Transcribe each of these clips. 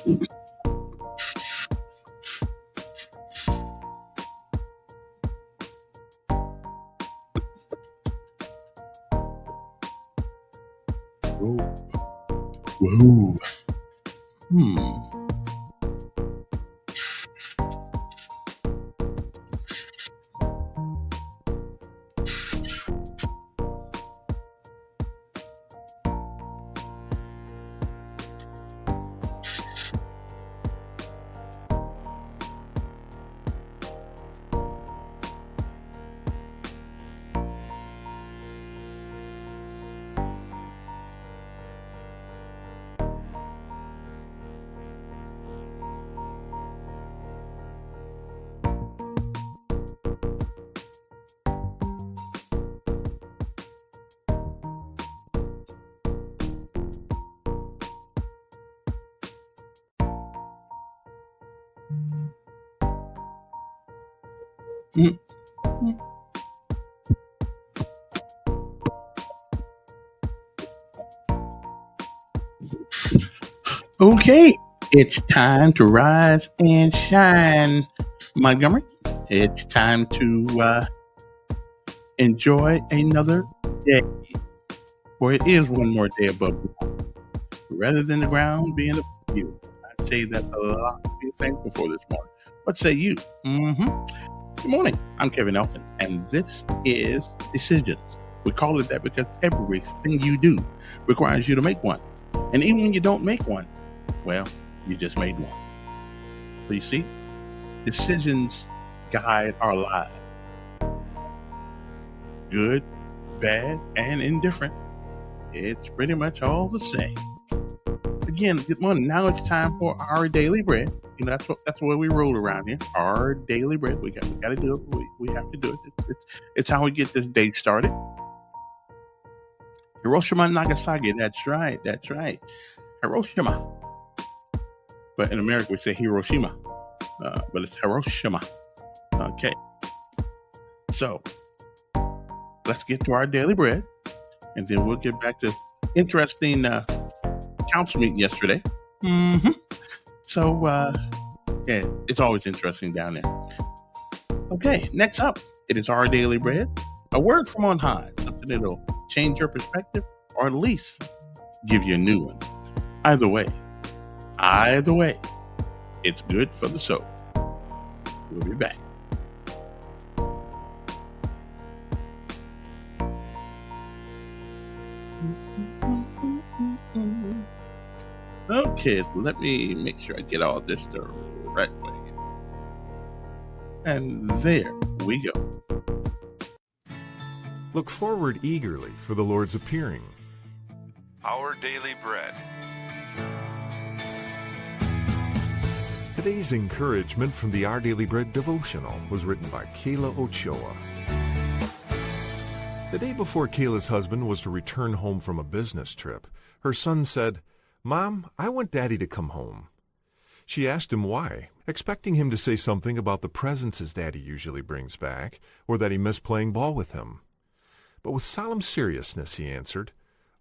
Whoa. Whoa. Hmm. Mm. Okay, it's time to rise and shine, Montgomery. It's time to enjoy another day, for it is one more day above ground. Rather than the ground being above you. I say that a lot to be thankful for this morning. What say you? Good morning. I'm Kevin Elkin, and this is Decisions. We call it that because everything you do requires you to make one. And even when you don't make one, well, you just made one. So you see, decisions guide our lives. Good, bad, and indifferent. It's pretty much all the same. Again, good morning. Now it's time for our daily bread. You know, that's where we roll around here. Our daily bread. We got to do it. We have to do it. It's how we get this day started. Hiroshima and Nagasaki. That's right. Hiroshima. But in America we say Hiroshima. But it's Hiroshima. Okay. So let's get to our daily bread, and then we'll get back to interesting council meeting yesterday. So yeah, it's always interesting down there. Okay, next up, it is our daily bread. A word from on high, something that'll change your perspective, or at least give you a new one. Either way, it's good for the soul. We'll be back. Okay, so let me make sure I get all this the right way. And there we go. Look forward eagerly for the Lord's appearing. Our Daily Bread. Today's encouragement from the Our Daily Bread devotional was written by Kayla Ochoa. The day before Kayla's husband was to return home from a business trip, her son said, "Mom, I want Daddy to come home." She asked him why, expecting him to say something about the presents his daddy usually brings back, or that he missed playing ball with him. But with solemn seriousness he answered,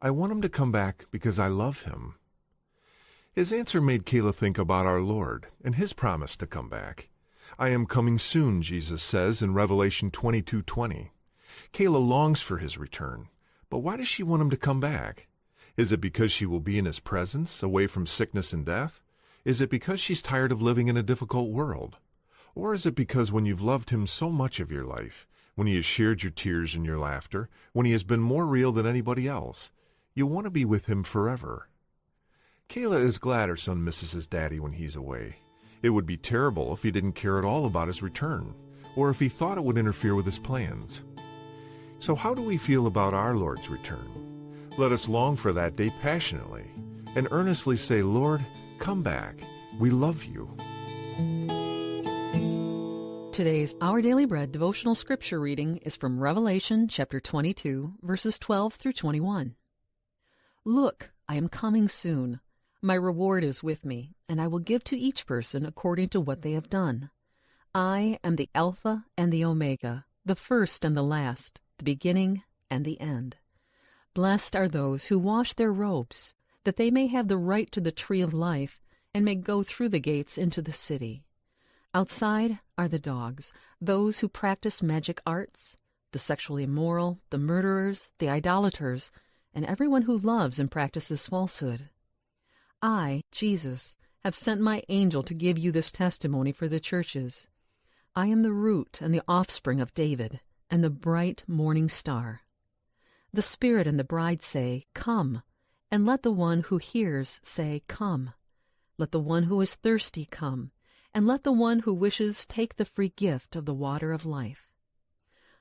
"I want him to come back because I love him." His answer made Kayla think about our Lord and his promise to come back. "I am coming soon," Jesus says in Revelation 22:20. Kayla longs for his return, but why does she want him to come back? Is it because she will be in his presence, away from sickness and death? Is it because she's tired of living in a difficult world? Or is it because when you've loved him so much of your life, when he has shared your tears and your laughter, when he has been more real than anybody else, you want to be with him forever? Kayla is glad her son misses his daddy when he's away. It would be terrible if he didn't care at all about his return, or if he thought it would interfere with his plans. So how do we feel about our Lord's return? Let us long for that day passionately and earnestly say, "Lord, come back. We love you." Today's Our Daily Bread devotional scripture reading is from Revelation chapter 22, verses 12 through 21. Look, I am coming soon. My reward is with me, and I will give to each person according to what they have done. I am the Alpha and the Omega, the first and the last, the beginning and the end. Blessed are those who wash their robes, that they may have the right to the tree of life and may go through the gates into the city. Outside are the dogs, those who practice magic arts, the sexually immoral, the murderers, the idolaters, and everyone who loves and practices falsehood. I, Jesus, have sent my angel to give you this testimony for the churches. I am the root and the offspring of David, and the bright morning star. The Spirit and the bride say, Come, and let the one who hears say, Come. Let the one who is thirsty come, and let the one who wishes take the free gift of the water of life.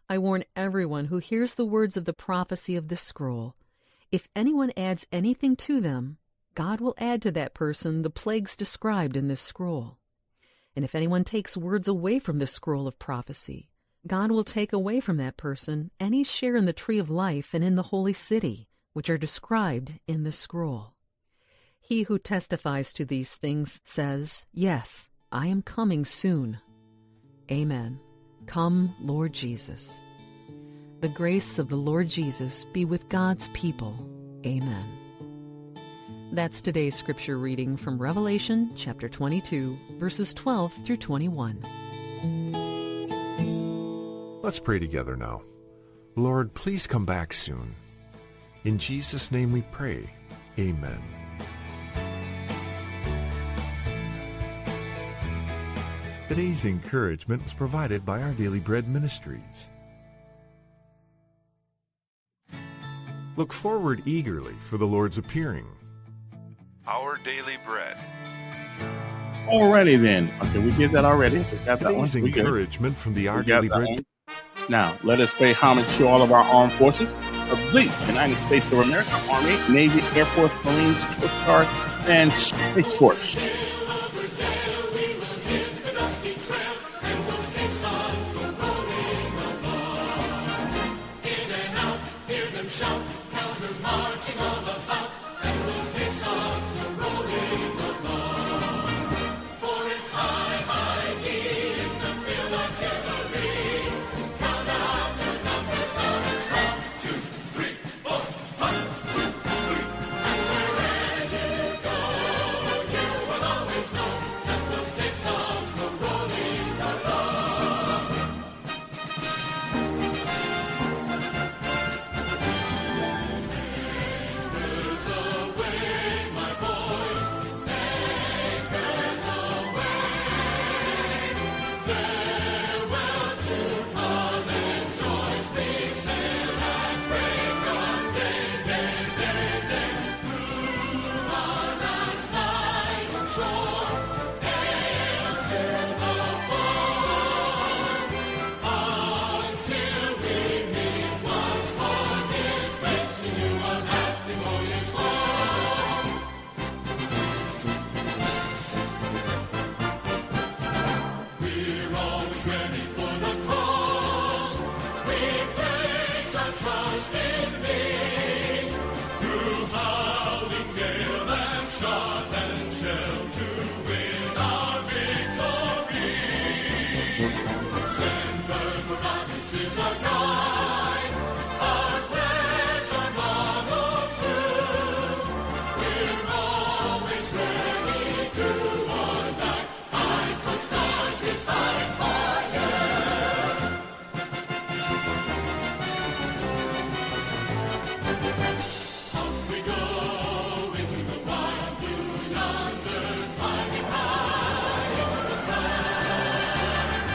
I warn everyone who hears the words of the prophecy of this scroll. If anyone adds anything to them, God will add to that person the plagues described in this scroll. And if anyone takes words away from this scroll of prophecy, God will take away from that person any share in the tree of life and in the holy city, which are described in this scroll. He who testifies to these things says, Yes, I am coming soon. Amen. Come, Lord Jesus. The grace of the Lord Jesus be with God's people. Amen. That's today's scripture reading from Revelation chapter 22, verses 12 through 21. Let's pray together now. Lord, please come back soon. In Jesus' name we pray. Amen. Today's encouragement was provided by Our Daily Bread Ministries. Look forward eagerly for the Lord's appearing. Our Daily Bread. Alrighty then. Okay, we did that already. We got that one. Today's We good. encouragement from the Our We got Daily that Bread. one. Now, let us pay homage to all of our armed forces of the United States of America, Army, Navy, Air Force, Marines, Coast Guard, and Space Force.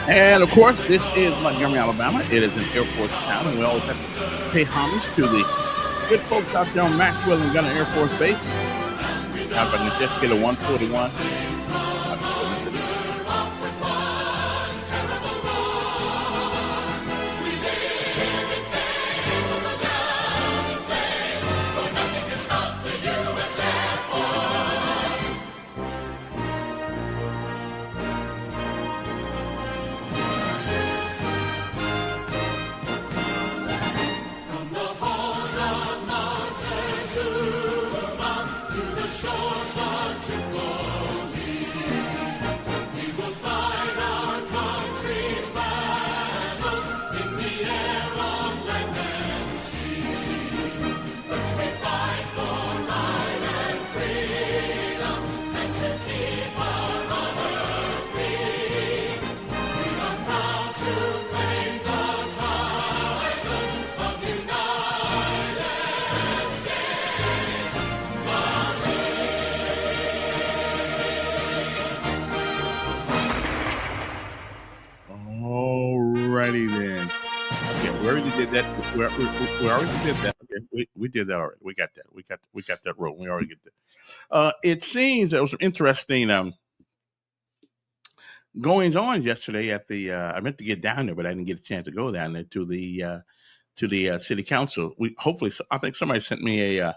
And of course, this is Montgomery, Alabama. It is an Air Force town, and we always have to pay homage to the good folks out there on Maxwell and Gunner Air Force Base. Now, if I can just get a 141. righty then. Okay, we already did that. We already did that. Okay, we did that already. We got that. We got that roll. We already get that. It seems there was some interesting goings on yesterday at the. I meant to get down there, but I didn't get a chance to go down there to the city council. Hopefully, I think somebody sent me a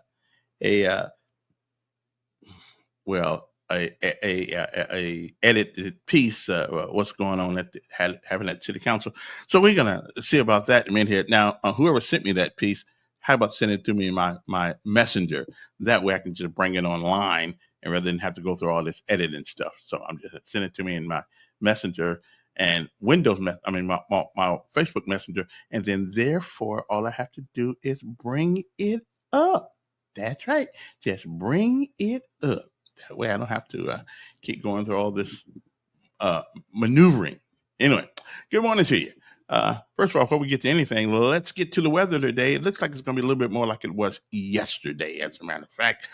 well a edited piece. What's going on having at city council? So we're gonna see about that in a minute here. Now, whoever sent me that piece, how about send it to me in my messenger? That way, I can just bring it online, and rather than have to go through all this editing stuff. So I'm just send it to me in my messenger and Windows. My Facebook Messenger, and then therefore, all I have to do is bring it up. That's right. Just bring it up. That way I don't have to keep going through all this maneuvering. Anyway, good morning to you. First of all, before we get to anything, let's get to the weather today. It looks like it's going to be a little bit more like it was yesterday, as a matter of fact.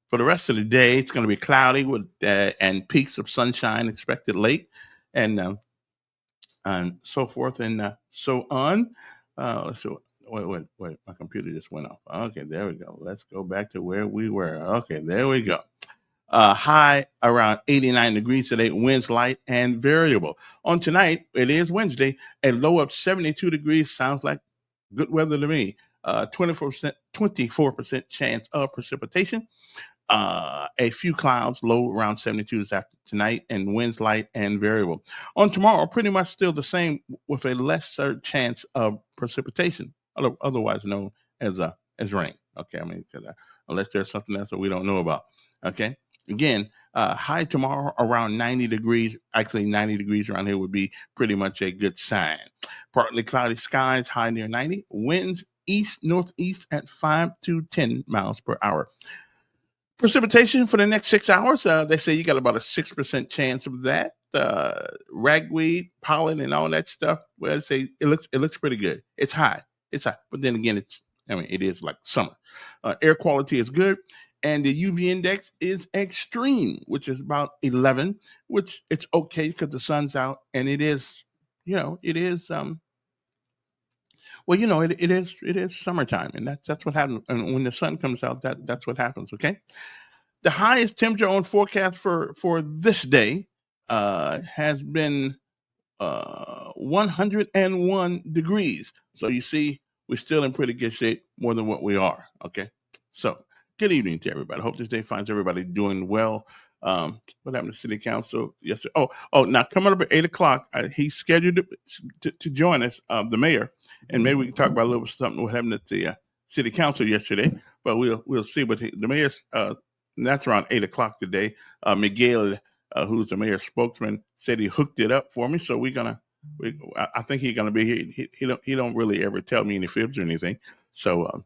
For the rest of the day, it's going to be cloudy with and peaks of sunshine expected late, and so forth and so on. Let's see. Wait, my computer just went off. Okay, there we go. Let's go back to where we were. Okay, there we go. High around 89 degrees today, winds light and variable. On tonight, it is Wednesday, a low of 72 degrees. Sounds like good weather to me. 24% chance of precipitation. A few clouds, low around 72 this after tonight, and winds light and variable. On tomorrow, pretty much still the same with a lesser chance of precipitation, otherwise known as rain. Okay, unless there's something else that we don't know about. Okay, again, high tomorrow around 90 degrees. Actually, 90 degrees around here would be pretty much a good sign. Partly cloudy skies, high near 90. Winds east northeast at 5 to 10 miles per hour. Precipitation for the next 6 hours. They say you got about a 6% chance of that. Ragweed, pollen, and all that stuff. Well, I say it looks pretty good. It's high. But then again, it is like summer. Air quality is good, and the UV index is extreme, which is about 11, which it's okay because the sun's out, and it is summertime, and that's what happens. And when the sun comes out, that's what happens. Okay. The highest temperature on forecast for this day has been 101 degrees. So you see, we're still in pretty good shape, more than what we are. Okay. So good evening to everybody. I hope this day finds everybody doing well. What happened to City Council yesterday? Oh, now coming up at 8:00, he's scheduled to join us, the mayor, and maybe we can talk about a little something what happened at the City Council yesterday. But we'll see. But the mayor's that's around 8:00 today. Miguel, who's the mayor's spokesman, said he hooked it up for me. So I think he's gonna be here. He don't really ever tell me any fibs or anything. So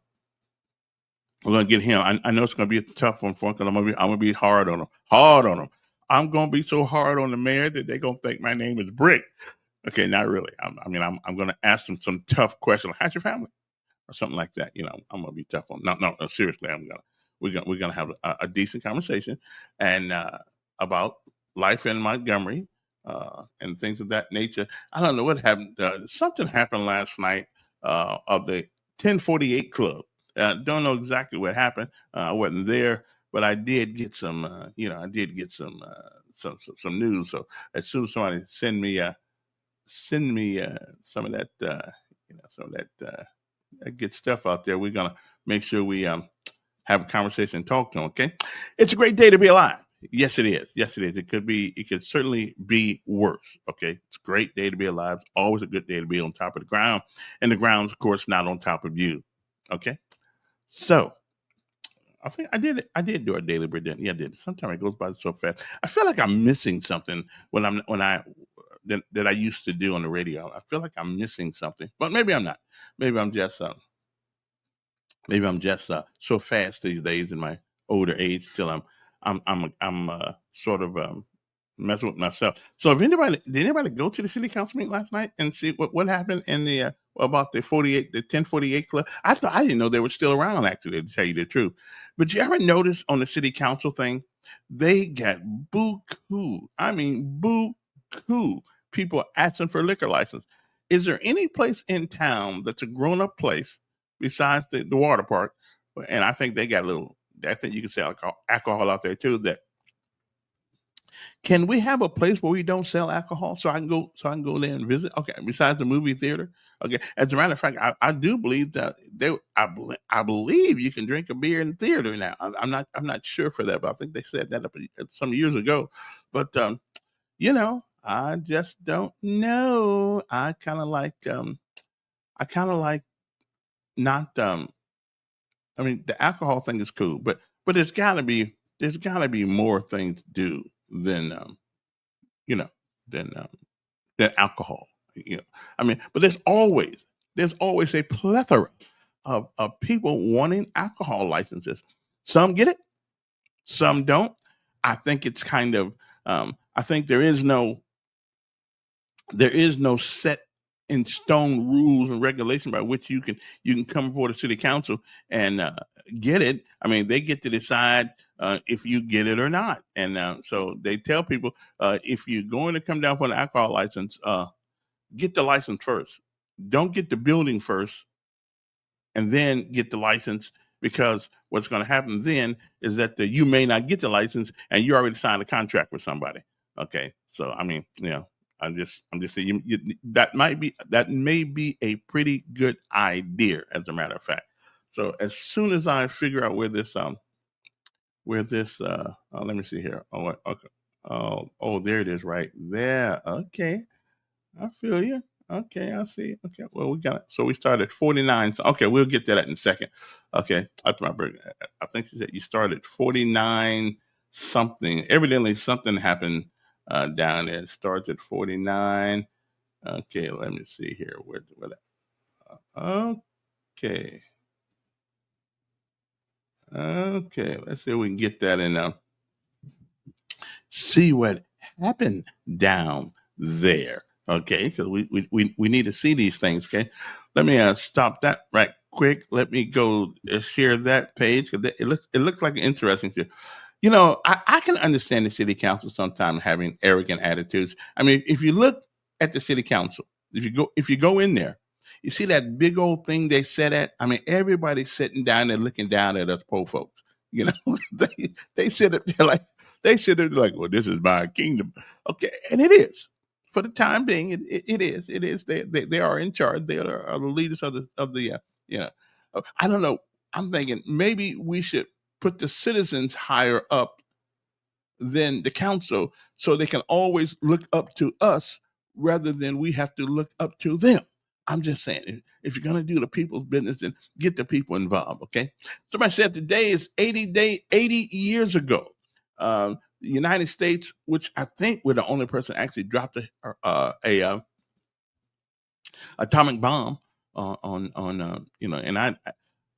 we're gonna get him. I know it's gonna be a tough one for him because I'm gonna be hard on him. I'm gonna be so hard on the mayor that they're gonna think my name is Brick. Okay, not really. I'm gonna ask them some tough questions. Like, how's your family? Or something like that. I'm gonna be tough on. No, seriously, we're gonna have a decent conversation and about life in Montgomery and things of that nature. I don't know what happened. Something happened last night of the 1048 Club. Don't know exactly what happened. I wasn't there, but I did get some. Some news. So as soon as somebody send me some of that, good stuff out there, we're gonna make sure we have a conversation and talk to them. Okay, it's a great day to be alive. Yes, it is. Yes, it is. It could certainly be worse. Okay, it's a great day to be alive. It's always a good day to be on top of the ground, and the ground's of course not on top of you. Okay. So I think I did it. I did do our daily bread. Yeah, I did. Sometimes it goes by so fast. I feel like I'm missing something that I used to do on the radio. I feel like I'm missing something, but maybe I'm not. Maybe I'm just so fast these days in my older age till I'm sort of messing with myself. So did anybody go to the city council meeting last night and see what happened in the about the 1048 Club? I didn't know they were still around, actually, to tell you the truth. But you ever notice on the city council thing, they got buku. I mean buku people asking for liquor license. Is there any place in town that's a grown up place besides the water park? And I think they got a little. I think you can sell alcohol out there too. That can we have a place where we don't sell alcohol so I can go there and visit? Okay, besides the movie theater. Okay, as a matter of fact, I do believe that I believe you can drink a beer in the theater now. I'm not sure for that, but I think they said that up some years ago. But I just don't know. I kind of like not I mean, the alcohol thing is cool, but there's gotta be more things to do than you know than alcohol. You know, I mean, but there's always a plethora of people wanting alcohol licenses. Some get it, some don't. I think it's kind of I think there is no set in stone rules and regulation by which you can come before the city council and get it. I mean, they get to decide if you get it or not, and so they tell people if you're going to come down for an alcohol license, get the license first. Don't get the building first, and then get the license, because what's going to happen then is that you may not get the license and you already signed a contract with somebody. Okay, so I mean, I'm just saying that may be a pretty good idea, as a matter of fact. So as soon as I figure out where this let me see here. Oh, okay. Oh, there it is, right there. Okay, I feel you. Okay, I see. Okay, well, we got it. So we started 49. So, okay, we'll get to that in a second. Okay, after my break, I think she said you started 49 something. Evidently, something happened down there. It starts at 49. Okay, let me see here. Okay. Okay, let's see if we can get that in. See what happened down there. Okay, because we need to see these things. Okay, let me stop that right quick. Let me go share that page, because it looks like an interesting thing. I can understand the city council sometimes having arrogant attitudes. I mean, if you look at the city council, if you go in there, you see that big old thing they sit at. I mean, everybody's sitting down there looking down at us poor folks. They sit up there like, well, this is my kingdom. Okay, and it is. For the time being, it is. It is. They are in charge. They are the leaders of the. I don't know. I'm thinking maybe we should put the citizens higher up than the council, so they can always look up to us rather than we have to look up to them. I'm just saying, if you're going to do the people's business, then get the people involved. Okay. Somebody said today is 80 years ago. The United States, which I think we're the only person actually dropped a atomic bomb on and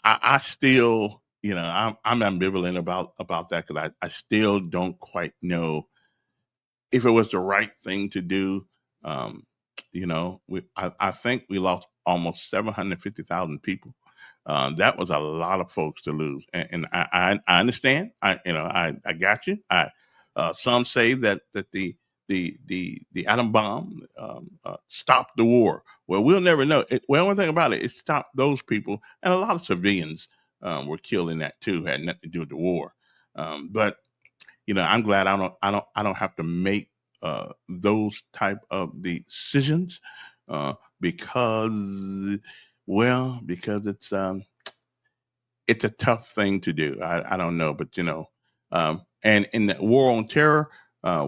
I still, I'm ambivalent about that, because I still don't quite know if it was the right thing to do. I think we lost almost 750,000 people. That was a lot of folks to lose, and I understand. I got you. Some say that the atom bomb stopped the war. Well, we'll never know. One thing about it stopped those people, and a lot of civilians were killed in that too. Had nothing to do with the war. But I'm glad I don't have to make those type of decisions because it's a tough thing to do. I don't know, but and in the war on terror, there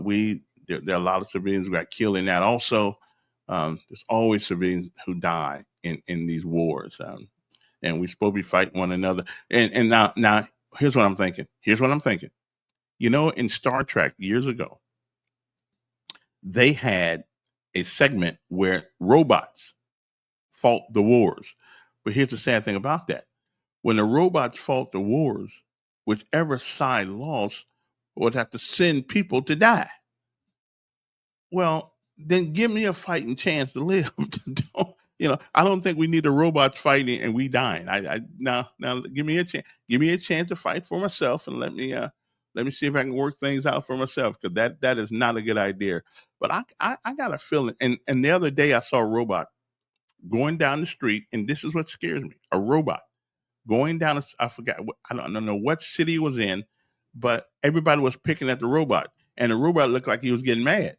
are a lot of civilians who got killed in that. Also, there's always civilians who die in these wars, and we're supposed to be fighting one another. And now here's what I'm thinking. In Star Trek years ago, they had a segment where robots fought the wars. But here's the sad thing about that. When the robots fought the wars, whichever side lost would have to send people to die. Well, then give me a fighting chance to live. I don't think we need the robots fighting and we dying. Now give me a chance. Give me a chance to fight for myself, and let me Let me see if I can work things out for myself, because that is not a good idea. But I got a feeling. And the other day I saw a robot going down the street, and this is what scares me: a robot going down. I forgot. I don't know what city it was in, but everybody was picking at the robot, and the robot looked like he was getting mad.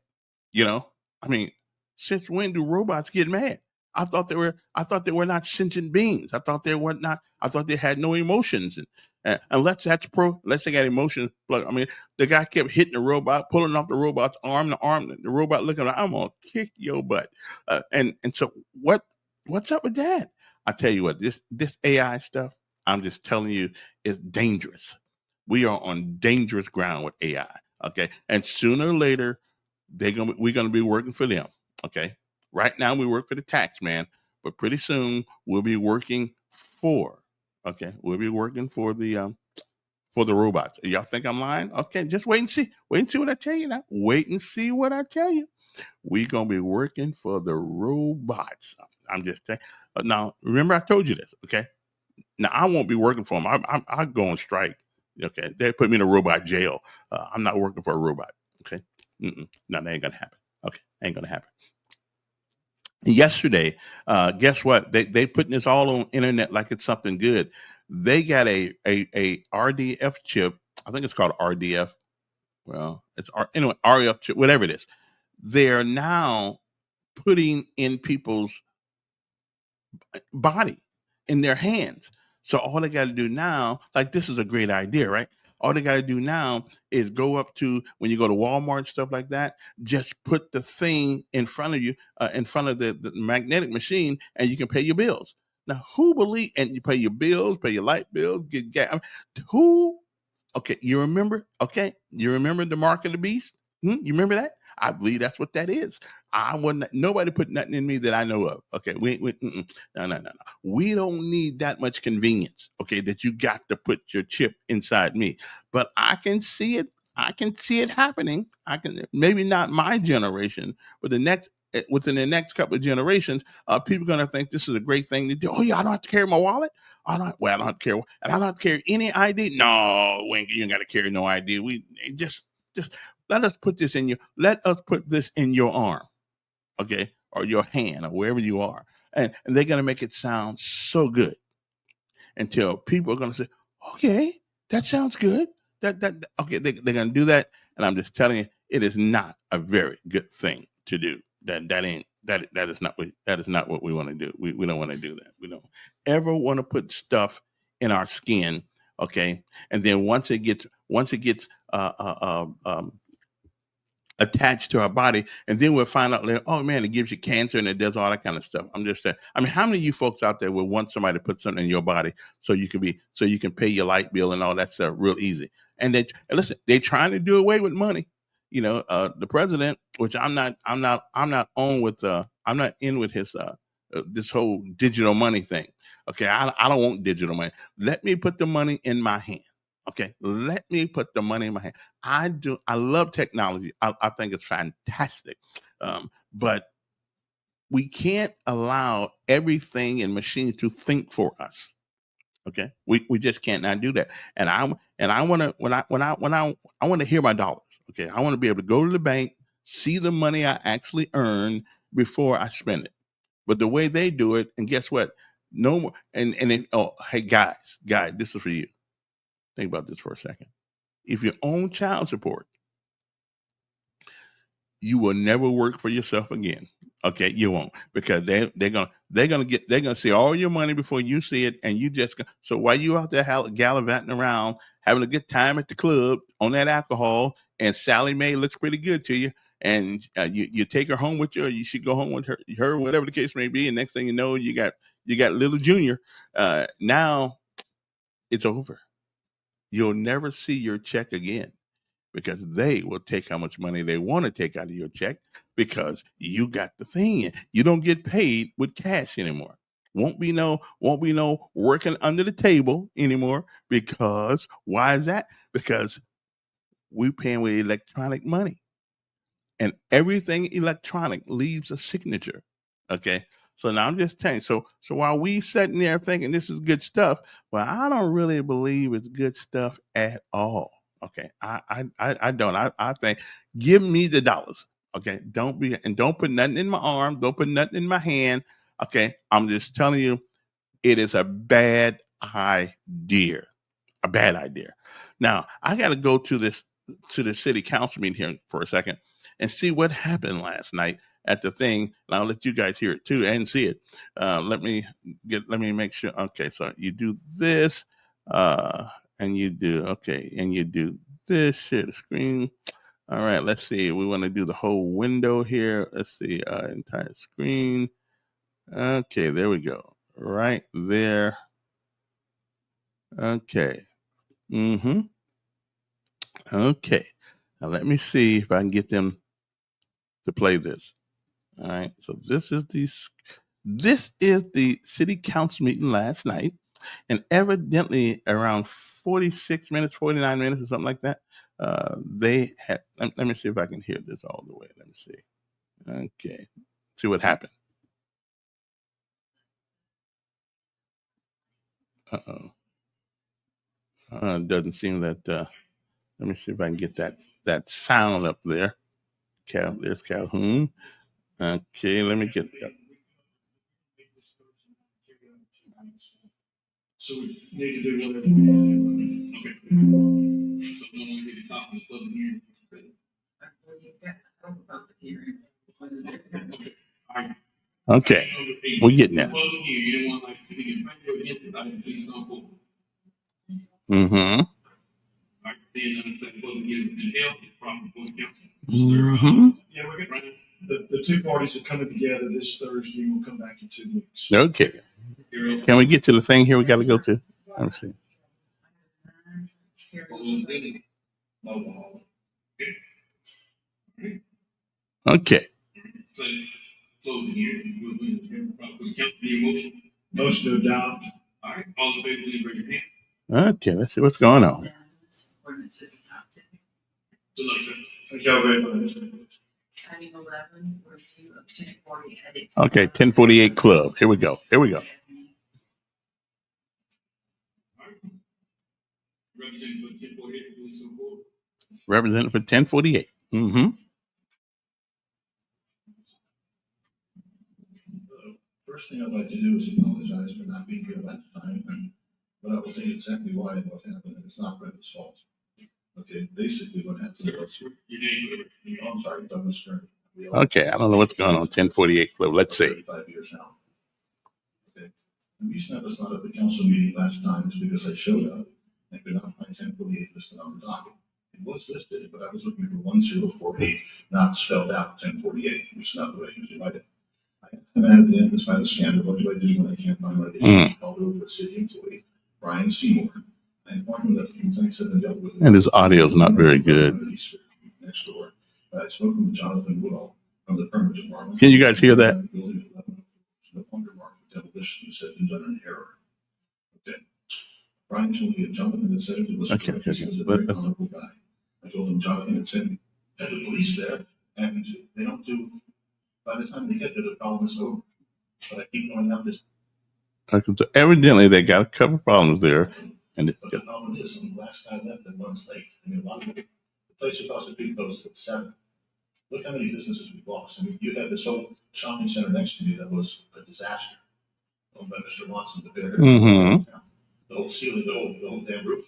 You know, I mean, since when do robots get mad? I thought they were not sentient beings. I thought they were not. I thought they had no emotions. And unless unless they got emotions. Look, I mean, the guy kept hitting the robot, pulling off the robot's arm. The robot looking like, I'm gonna kick your butt. And so what's up with that? I tell you what, this AI stuff, I'm just telling you, is dangerous. We are on dangerous ground with AI. Okay, and sooner or later, we're gonna be working for them. Okay, right now we work for the tax man, but pretty soon we'll be working for. Okay, we'll be working for the robots. Y'all think I'm lying? Okay, just wait and see. Wait and see what I tell you now. Wait and see what I tell you. We're gonna be working for the robots. I'm just saying. Now, remember I told you this. Okay, now I won't be working for them. I go on strike. Okay, they put me in a robot jail. I'm not working for a robot. Okay, no, that ain't gonna happen. Okay, ain't gonna happen. Yesterday, guess what? They putting this all on internet like it's something good. They got a RDF chip. I think it's called RDF. Well, anyway, RF chip, whatever it is. They're now putting in people's body, in their hands. So all they got to do now, like, this is a great idea, right? All they got to do now is go up to, when you go to Walmart and stuff like that, just put the thing in front of you, in front of the magnetic machine, and you can pay your bills. Now, and you pay your bills, pay your light bills, get gas. I mean, who? Okay, you remember? Okay, you remember the mark of the beast? You remember that? I believe that's what that is. I wouldn't. Nobody put nothing in me that I know of. Okay, no. We don't need that much convenience. Okay, that you got to put your chip inside me. But I can see it. I can see it happening. Maybe not my generation, but within the next couple of generations, people are going to think this is a great thing to do. Oh yeah, I don't have to carry my wallet. I don't have to carry, and I don't have to carry any ID. No, you ain't got to carry no ID. We just let us put this in your arm, okay, or your hand, or wherever you are, and they're going to make it sound so good until people are going to say, okay, that sounds good. That okay, they're going to do that, and I'm just telling you, it is not a very good thing to do. That is not what we want to do. We don't want to do that. We don't ever want to put stuff in our skin, okay, and then once it gets attached to our body, and then we'll find out later, oh man, it gives you cancer and it does all that kind of stuff. I'm just saying. I mean, how many of you folks out there would want somebody to put something in your body so you can pay your light bill and all that stuff real easy? And listen, they're trying to do away with money. You know, the president, which I'm not on with. I'm not in with his this whole digital money thing. Okay, I don't want digital money. Let me put the money in my hand. Okay, let me put the money in my hand. I love technology. I think it's fantastic. But we can't allow everything in machines to think for us. Okay, we just can't not do that. And I want to I want to hear my dollars. Okay, I want to be able to go to the bank, see the money I actually earn before I spend it. But the way they do it, and guess what? No more. Hey guys, this is for you. Think about this for a second. If you own child support, you will never work for yourself again. Okay, you won't, because they're gonna see all your money before you see it, and so while you out there gallivanting around having a good time at the club on that alcohol, and Sally Mae looks pretty good to you, and you take her home with you, or you should go home with her, whatever the case may be, and next thing you know, you got little Junior. Now it's over. You'll never see your check again, because they will take how much money they want to take out of your check, because you got the thing. You don't get paid with cash anymore. Won't be no working under the table anymore, because why is that? Because we paying with electronic money, and everything electronic leaves a signature. Okay. So now I'm just telling you. So while we sitting there thinking this is good stuff, well, I don't really believe it's good stuff at all. Okay, I don't. I think give me the dollars. Okay, don't put nothing in my arm. Don't put nothing in my hand. Okay, I'm just telling you, it is a bad idea. A bad idea. Now I got to go to the city council meeting here for a second and see what happened last night at the thing. And I'll let you guys hear it too and see it. Let me make sure. Okay, so you do this, and you do this. Share the screen. All right, let's see. We want to do the whole window here. Let's see, entire screen. Okay, there we go. Right there. Okay. Mm-hmm. Okay. Now let me see if I can get them to play this. All right. So this is the city council meeting last night, and evidently around 46 minutes, 49 minutes, or something like that. They had. Let me see if I can hear this all the way. Let me see. Okay. See what happened. Uh-oh. Doesn't seem that. Let me see if I can get that sound up there. There's Calhoun. Okay, let me get that. So we need to do whatever. Okay. So no one hit the top of the public hearing. Okay, we're getting there. Public hearing, you don't want like to be in favor or against this, I didn't please come forward. Mm-hmm. I can see another public hearing and held it's proper for the council. Mm-hmm. Yeah, we're good. The two parties are coming together this Thursday. We'll come back in 2 weeks. Okay. Can we get to the thing here we got to go to? Let me see. Okay. Motion to adopt. All right. All in favor, please raise your hand. Okay, let's see what's going on. Thank y'all very much. Item 11, review of 1048. Okay, 1048 Club. Here we go. Here we go. Representative for 1048. Mm-hmm. First thing I'd like to do is apologize for not being here last time, but I will tell you exactly why and what happened, and it's not Brenda's fault. Okay, basically what happened was, I'm sorry, Douglas Stern. Okay, I don't know what's going on. 1048 Club. Let's see. 35 years now. Okay, the reason I was not at the council meeting last time is because I showed up and could not find 1048 listed on the docket. It was listed, but I was looking for 1048, not spelled out 1048, which is not the way I usually write it. I have to come out at the end, it's by the standard. What do I do when I can't find my name? Called over a city employee, Brian Seymour. I informed him that the complaints have been dealt with. And his audio is not very good. Next door. I had spoken with Jonathan Woodall from the permit department. Can you guys hear that? Building 11, no longer marked for demolition, said been done in error. Okay. Brian told me that Jonathan had said it was Okay. He was a very honorable guy. I told him Jonathan had said had the police there, and they don't do. By the time they get there, the problem is over. But I keep going out this. So evidently, they got a couple problems there, and But the problem is, the last guy left at runs late. I mean, a lot of the place across the street closed at 7. Look how many businesses we've lost. I mean, you had this whole shopping center next to me that was a disaster. Owned by Mr. Watson, the bigger. Mm-hmm. The whole ceiling, the whole damn roof.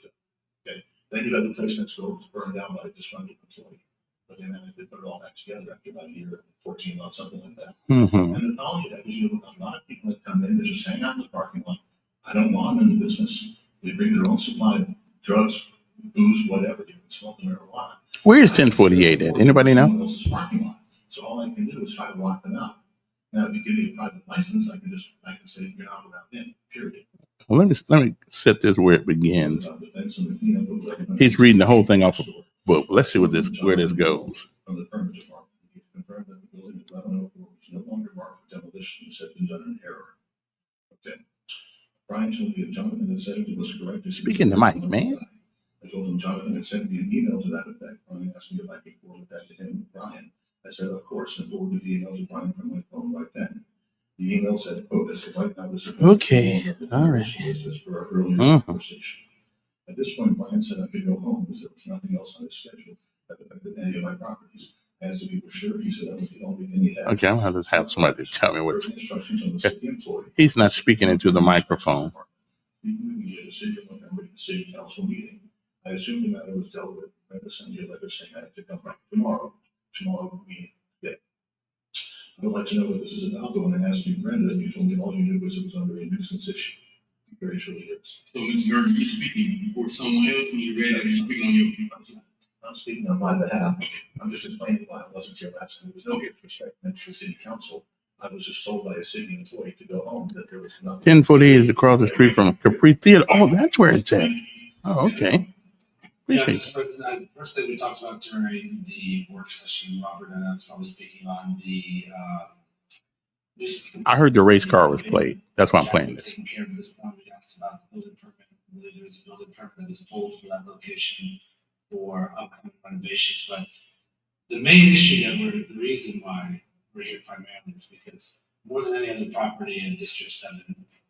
Okay. Then you had the place next door was burned down by a disgruntled employee. But they managed to put it all back together after about a year, 14 months, something like that. Mm-hmm. And the problem you have is you have a lot of people that come in, they just hang out in the parking lot. I don't want them in the business. They bring their own supply of drugs, booze, whatever. You can smoke marijuana. Where is 1048 at? Anybody know? Someone else's parking lot. So all I can do is try to lock them out. Now, if you give me a private license, I can say you're not allowed in, period. Well, let me set this where it begins. He's reading the whole thing off a book. Let's see where this goes. From the permit department, he confirmed that the building 1104 was no longer marked for demolition, it had been done in error. Okay. Brian told me that Jonathan had said it was correct. Speaking to Mike, man. I told him Jonathan had sent me an email to that effect. Brian asked me if I could forward that to him. Brian, I said, of course, and forwarded the email to Brian from my phone right then. The email said, quote, I said, right now, this is okay. All right. For our earlier conversation. I At this point, Brian said I could go home because there was nothing else on his schedule that affected any of my properties. As to be for sure, he said that was the only thing he had. Okay, I'm going to have to have somebody tell me what. Instructions on the Okay. city employee. He's not speaking into the microphone. We had a city of Montgomery city council meeting. I assumed the matter was dealt with. Brenda sent me a letter saying I have to come back tomorrow. Tomorrow meeting. Yeah. I would like to know what this is about. Going and asking Brenda, you told me all you knew was it was under a nuisance issue. Very sure it is. So, Mr. Gerber, you're speaking for someone else when you read it, or you're speaking on your behalf? I'm speaking on my behalf. I'm just explaining why I wasn't here last time. There was no disrespect meant to the city council. I was just told by a city employee to go home that there was nothing. 1048 is across the street from Capri Theater. Oh, that's where it's at. Oh, okay. Yeah, Appreciate Mr. it. President, first thing we talked about during the work session, Robert and I was probably speaking on the, nuisance I heard the race car was played. That's why I'm playing this. Taking care of this point, we asked about the building permit. I believe there is a building permit that is pulled for that location for upcoming renovations, but the main issue the reason why we're here primarily is because more than any other property in District 7,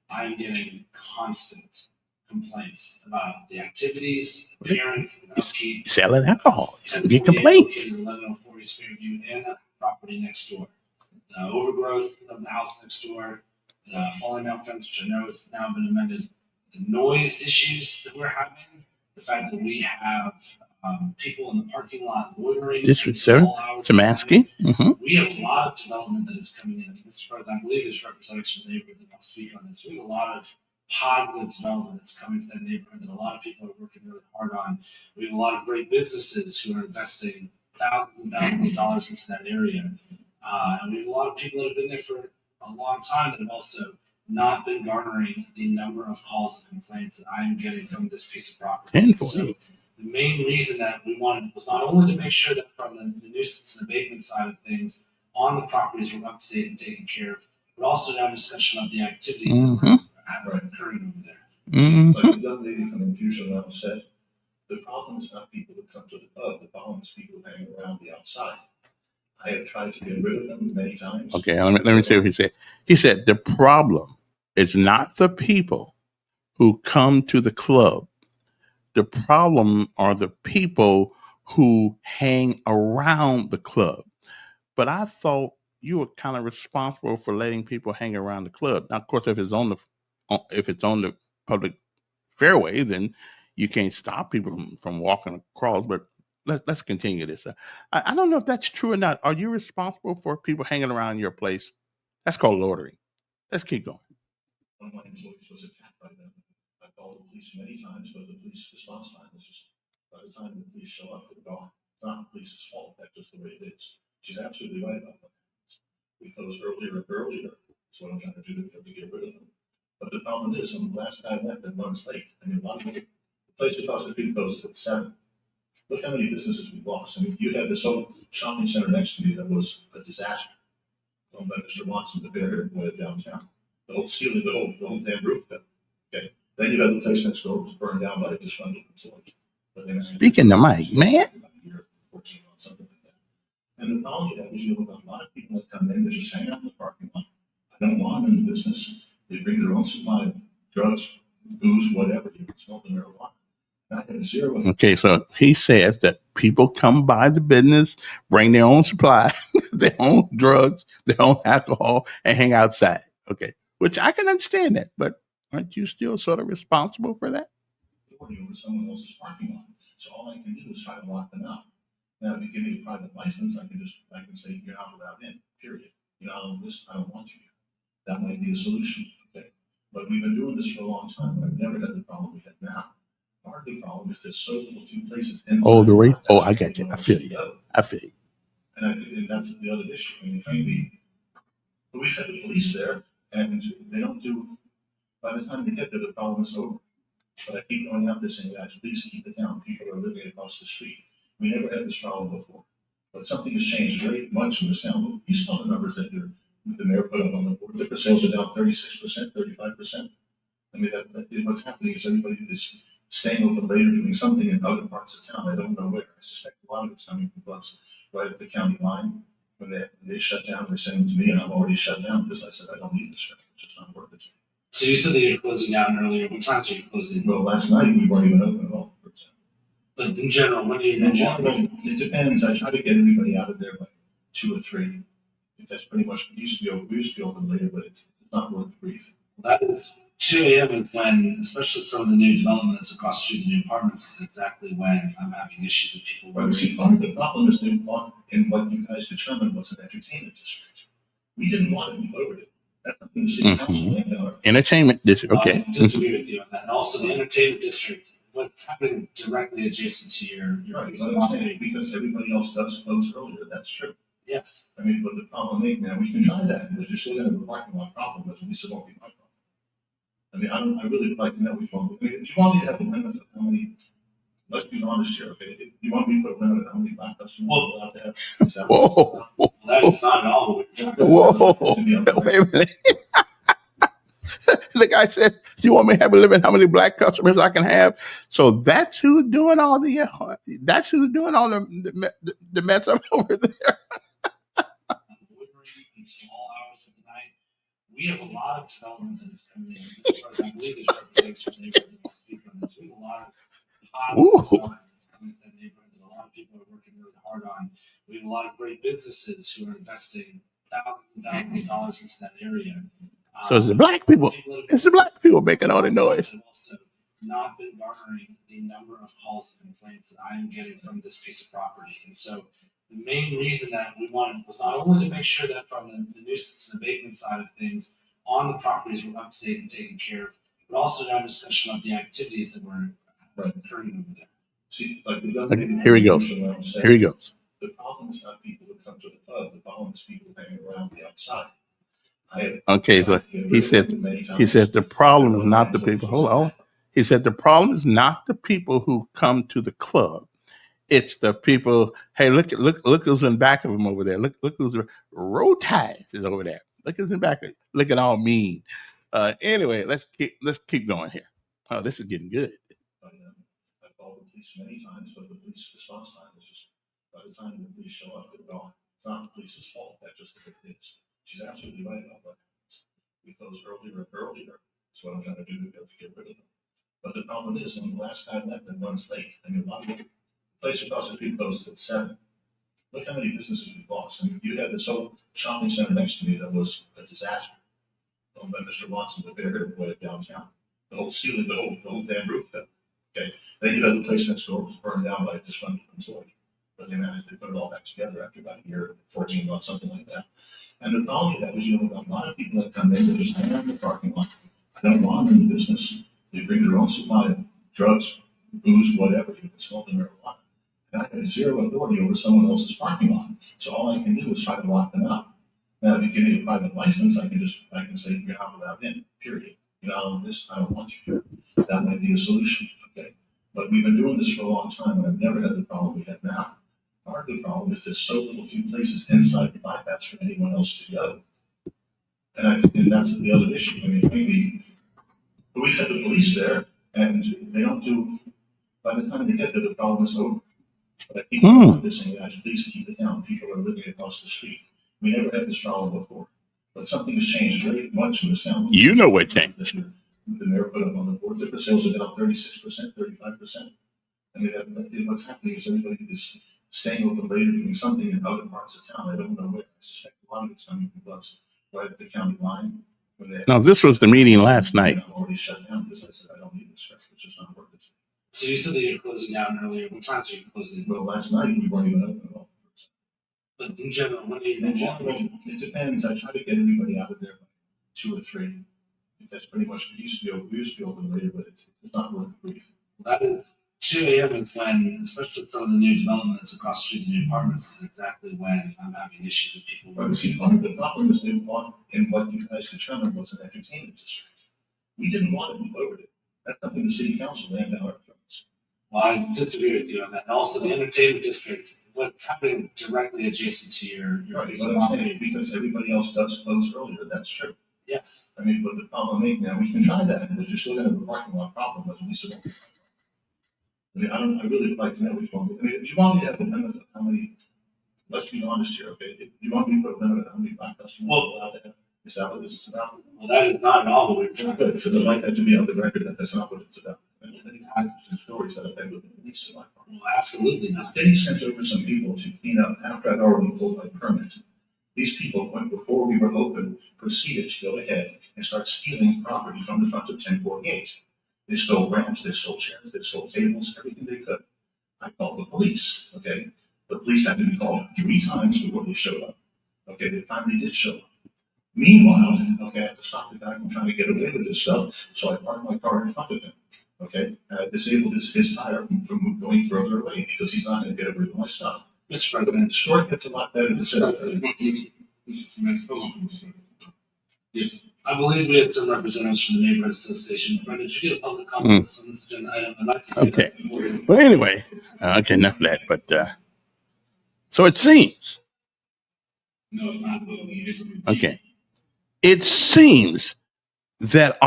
I'm getting constant complaints about the activities, appearance, and upkeep. Selling alcohol. You get 1048 complaints. located in 1104 East Fairview and the property next door. The overgrowth of the house next door, the falling down fence, which I know has now been amended, the noise issues that we're having, the fact that we have people in the parking lot loitering. District 7, Samansky. Mm-hmm. We have a lot of development that is coming in. Mr. President, I believe there's representatives from the neighborhood that will speak on this. We have a lot of positive development that's coming to that neighborhood that a lot of people are working really hard on. We have a lot of great businesses who are investing thousands and thousands of dollars into that area. And we have a lot of people that have been there for a long time that have also not been garnering the number of calls and complaints that I am getting from this piece of property. 1048. The main reason that we wanted was not only to make sure that from the nuisance and abatement side of things on the properties were up to date and taken care of, but also to have a discussion of the activities that were occurring over there. Mm-hmm. Like the young lady from Fusion now said, the problem is not people that come to the pub. The problem is people hanging around the outside. I have tried to get rid of them many times. Okay, let me see what he said. He said the problem is not the people who come to the club. The problem are the people who hang around the club. But I thought you were kind of responsible for letting people hang around the club. Now, of course, if it's on the public fairway, then you can't stop people from walking across. But let's continue this. I don't know if that's true or not. Are you responsible for people hanging around your place? That's called loitering. Let's keep going. One of my employees was attacked by them. I called the police many times, but the police response time is just, by the time the police show up, they're gone. It's not the police's fault. That's just the way it is. She's absolutely right about that. We close earlier and earlier. That's what I'm trying to do to get rid of them. But the problem is, I'm the last guy left that runs late. I mean, a lot of the place across the street closes at 7. Look how many businesses we've lost. I mean, you had this whole shopping center next to me that was a disaster. Owned by Mr. Watson, the bear way downtown. The whole ceiling, the whole damn roof fell. Okay. Then you got the place next door was burned down by a disgruntled employee. Speaking to Mike, man. 14 months, something like that. And the problem you have is you have a lot of people that come in that just hang out in the parking lot. I don't want them in the business. They bring their own supply of drugs, booze, whatever. You can smoke marijuana. I have zero. Okay, so he says that people come by the business, bring their own supply, their own drugs, their own alcohol, and hang outside. Okay, which I can understand that, but aren't you still sort of responsible for that? Over someone else's parking lot. So all I can do is try to lock them out. Now, if you give me a private license, I can say you're not allowed in, period. You're not on this, I don't want you here. That might be a solution, okay? But we've been doing this for a long time, and I've never had the problem we have now. Part of the problem is there's so little few places. Oh, the rate? Oh, I got you. I feel you. I feel you. And that's the other issue. I mean, frankly, we have the police there, and they don't do, by the time they get there, the problem is over. But I keep going out there saying, guys, please keep it down. People are living across the street. We never had this problem before. But something has changed very much in this town. You saw the numbers that the mayor put up on the board. Liquor sales are down 36%, 35%. I mean, what's happening is everybody is staying open later, doing something in other parts of town. I don't know where. I suspect a lot of it's coming from clubs right at the county line. When they shut down, they send them to me, and I'm already shut down because I said I don't need this. It's just not worth it. So you said that you're closing down earlier. What times are you closing? Well, last night we weren't even open at all, for example. But in general, when do you In general, it depends. I try to get everybody out of there by 2 or 3. That's pretty much, we used to be open later, but it's not worth the grief. That is 2 a.m. is when, especially some of the new development that's across the street, the new apartments, is exactly when I'm having issues with people. But see, part of the problem is they want, in what you guys determined was an entertainment district. We didn't want it, we lowered it. That's something the city council went down. Entertainment district. Okay. I disagree with you on that. And also the entertainment district, what's happening directly adjacent to your Right, piece but of I'm property. saying, because everybody else does close earlier, that's true. Yes. I mean, but the problem is, now, we can try that, but you're still gonna have a parking lot problem, but at least it won't be my problem. I mean, I really would like to know which one, I mean, if you want me to have a limit of how many, let's be honest here, okay? If you want me to put a limit of how many black customers we're allowed to have? Is that- Whoa. Well, that is not at all what we're talking about. Whoa. Wait a minute. The guy said, "You want me to have a limit how many black customers I can have?" So that's who's doing all the mess up over there. Delivering into all hours of the night. We have a lot of development that is coming in. As far as I believe there's representatives from neighborhood that will speak on this. We have a lot of Ooh. positive development that's coming to that neighborhood that a lot of people are working really hard on. We have a lot of great businesses who are investing thousands and thousands of dollars into that area. So it's the black people. It's the black people making all the noise. I've also not been garnering the number of calls and complaints that I am getting from this piece of property. And so the main reason that we wanted was not only to make sure that from the nuisance and abatement side of things on the properties were up to date and taken care of, but also to have a discussion of the activities that were occurring over there. See, like the Okay, here he goes. Here he goes. The problem is not people who come to the club, the problem is people hanging around the outside. Okay, so he said the problem is not the people. Hold on. He said the problem is not the people who come to the club. It's the people. Hey, look who's in back of him over there. Look who's Roll Tide is over there. Look who's in back of him. Looking all mean. Anyway, let's keep going here. Oh, this is getting good. I've called the police many times, but the police response time is just by the time the police show up, they're gone. It's not the police's fault. That's just the way it is. She's absolutely right about what happens. We close earlier and earlier. That's what I'm trying to do to get rid of them. But the problem is, when the last guy left and runs late, I mean, a lot of the place across the street closes at 7. Look how many businesses we've lost. I mean, you had this whole shopping center next to me that was a disaster. Owned by Mr. Watson, the bear way downtown. The whole ceiling, the whole damn roof fell. Okay, then you had the place next door was burned down by a disgruntled employee. But they managed to put it all back together after about a year, 14 months, something like that. And the problem with that was you have a lot of people that come in that just hang out in the parking lot. They don't want them in the business. They bring their own supply of drugs, booze, whatever, you can smoke them marijuana. And I have zero authority over someone else's parking lot. So all I can do is try to lock them out. Now, if you give me a private license, I can say you're not allowed in, period. You're not on this, I don't want you here. That might be a solution, okay? But we've been doing this for a long time, and I've never had the problem we have now. Part of the problem is there's so little few places inside the bypass for anyone else to go. And that's the other issue. I mean, we had the police there, and they don't do, by the time they get there, the problem is over. But people are saying, guys, please keep it down. People are living across the street. We never had this problem before. But something has changed very much in the town. You know what changed. The mayor put up on the board, liquor sales are down 36%, 35%. And what's happening is everybody is staying open later, doing something in other parts of town. I don't know where. I suspect a lot of it's coming from clubs right at the county line. Now, this was the meeting last night. I'm already shut down because I said I don't need this stuff. It's just not worth it. So you said that you're closing down earlier. What times are you closing? Well, last night we weren't even open at all. But in general, when do you In general, it depends. I try to get everybody out of there by 2 or 3. That's pretty much we used to be open later, but it's not worth the grief. That is 2 a.m. is when, especially some of the new developments across the street, the new apartments, is exactly when I'm having issues with people. But see, part of the problem is they want in what you guys determined was an entertainment district. We didn't want it, we lowered it. That's something the city council ran down our throats. Well, I disagree with you on that. And also, the entertainment district, what's happening directly adjacent to your Right, piece but of I'm property. saying because everybody else does close earlier, that's true. Yes. I mean, but the problem is now we can try that, but you're still gonna have a parking lot problem, but at least it won't be. I mean, I really would like to know which one. I mean, if you want me to have a limit of how many, let's be honest here, okay? If you want me to put a limit of how many black customers we're allowed to have? Is that what this is about? Well, that is not at all what we're trying to Good, so the like that to be on the record that that's not what it's about. And many times and stories that have been with the police in my part. Well, absolutely not. Then he sent over some people to clean up after I'd already pulled my permit. These people went before we were open, proceeded to go ahead and start stealing property from the front of 1048. They stole ramps, they stole chairs, they stole tables, everything they could. I called the police, okay? The police had to be called 3 times before they showed up. Okay, they finally did show up. Meanwhile, okay, I had to stop the guy from trying to get away with this stuff, so I parked my car in front of him. Okay, disabled his tire from going further away because he's not going to get away with my stuff. Mr. But President, the story gets a lot better than that. Yes. I believe we had some representatives from the neighborhood association. Brenda, did you get a public comment on this agenda item? I'd like to do Okay. that before we- Well, anyway, okay, enough of that. But so it seems, No, it's not. okay, it seems that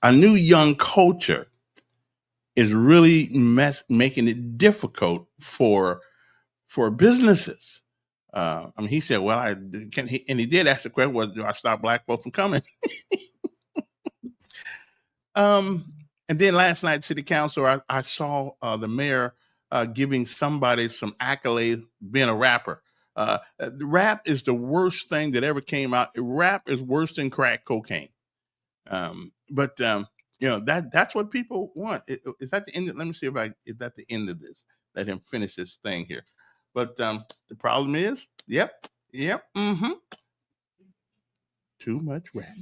a new young culture is really making it difficult for businesses. I mean, he said, "Well, and he did ask the question: "Was do I stop black folk from coming?" And then last night, City Council, I saw the mayor giving somebody some accolades being a rapper. The rap is the worst thing that ever came out. Rap is worse than crack cocaine. But that's what people want. Is that the end? Let me see is that the end of this? Let him finish this thing here. But the problem is, too much rap.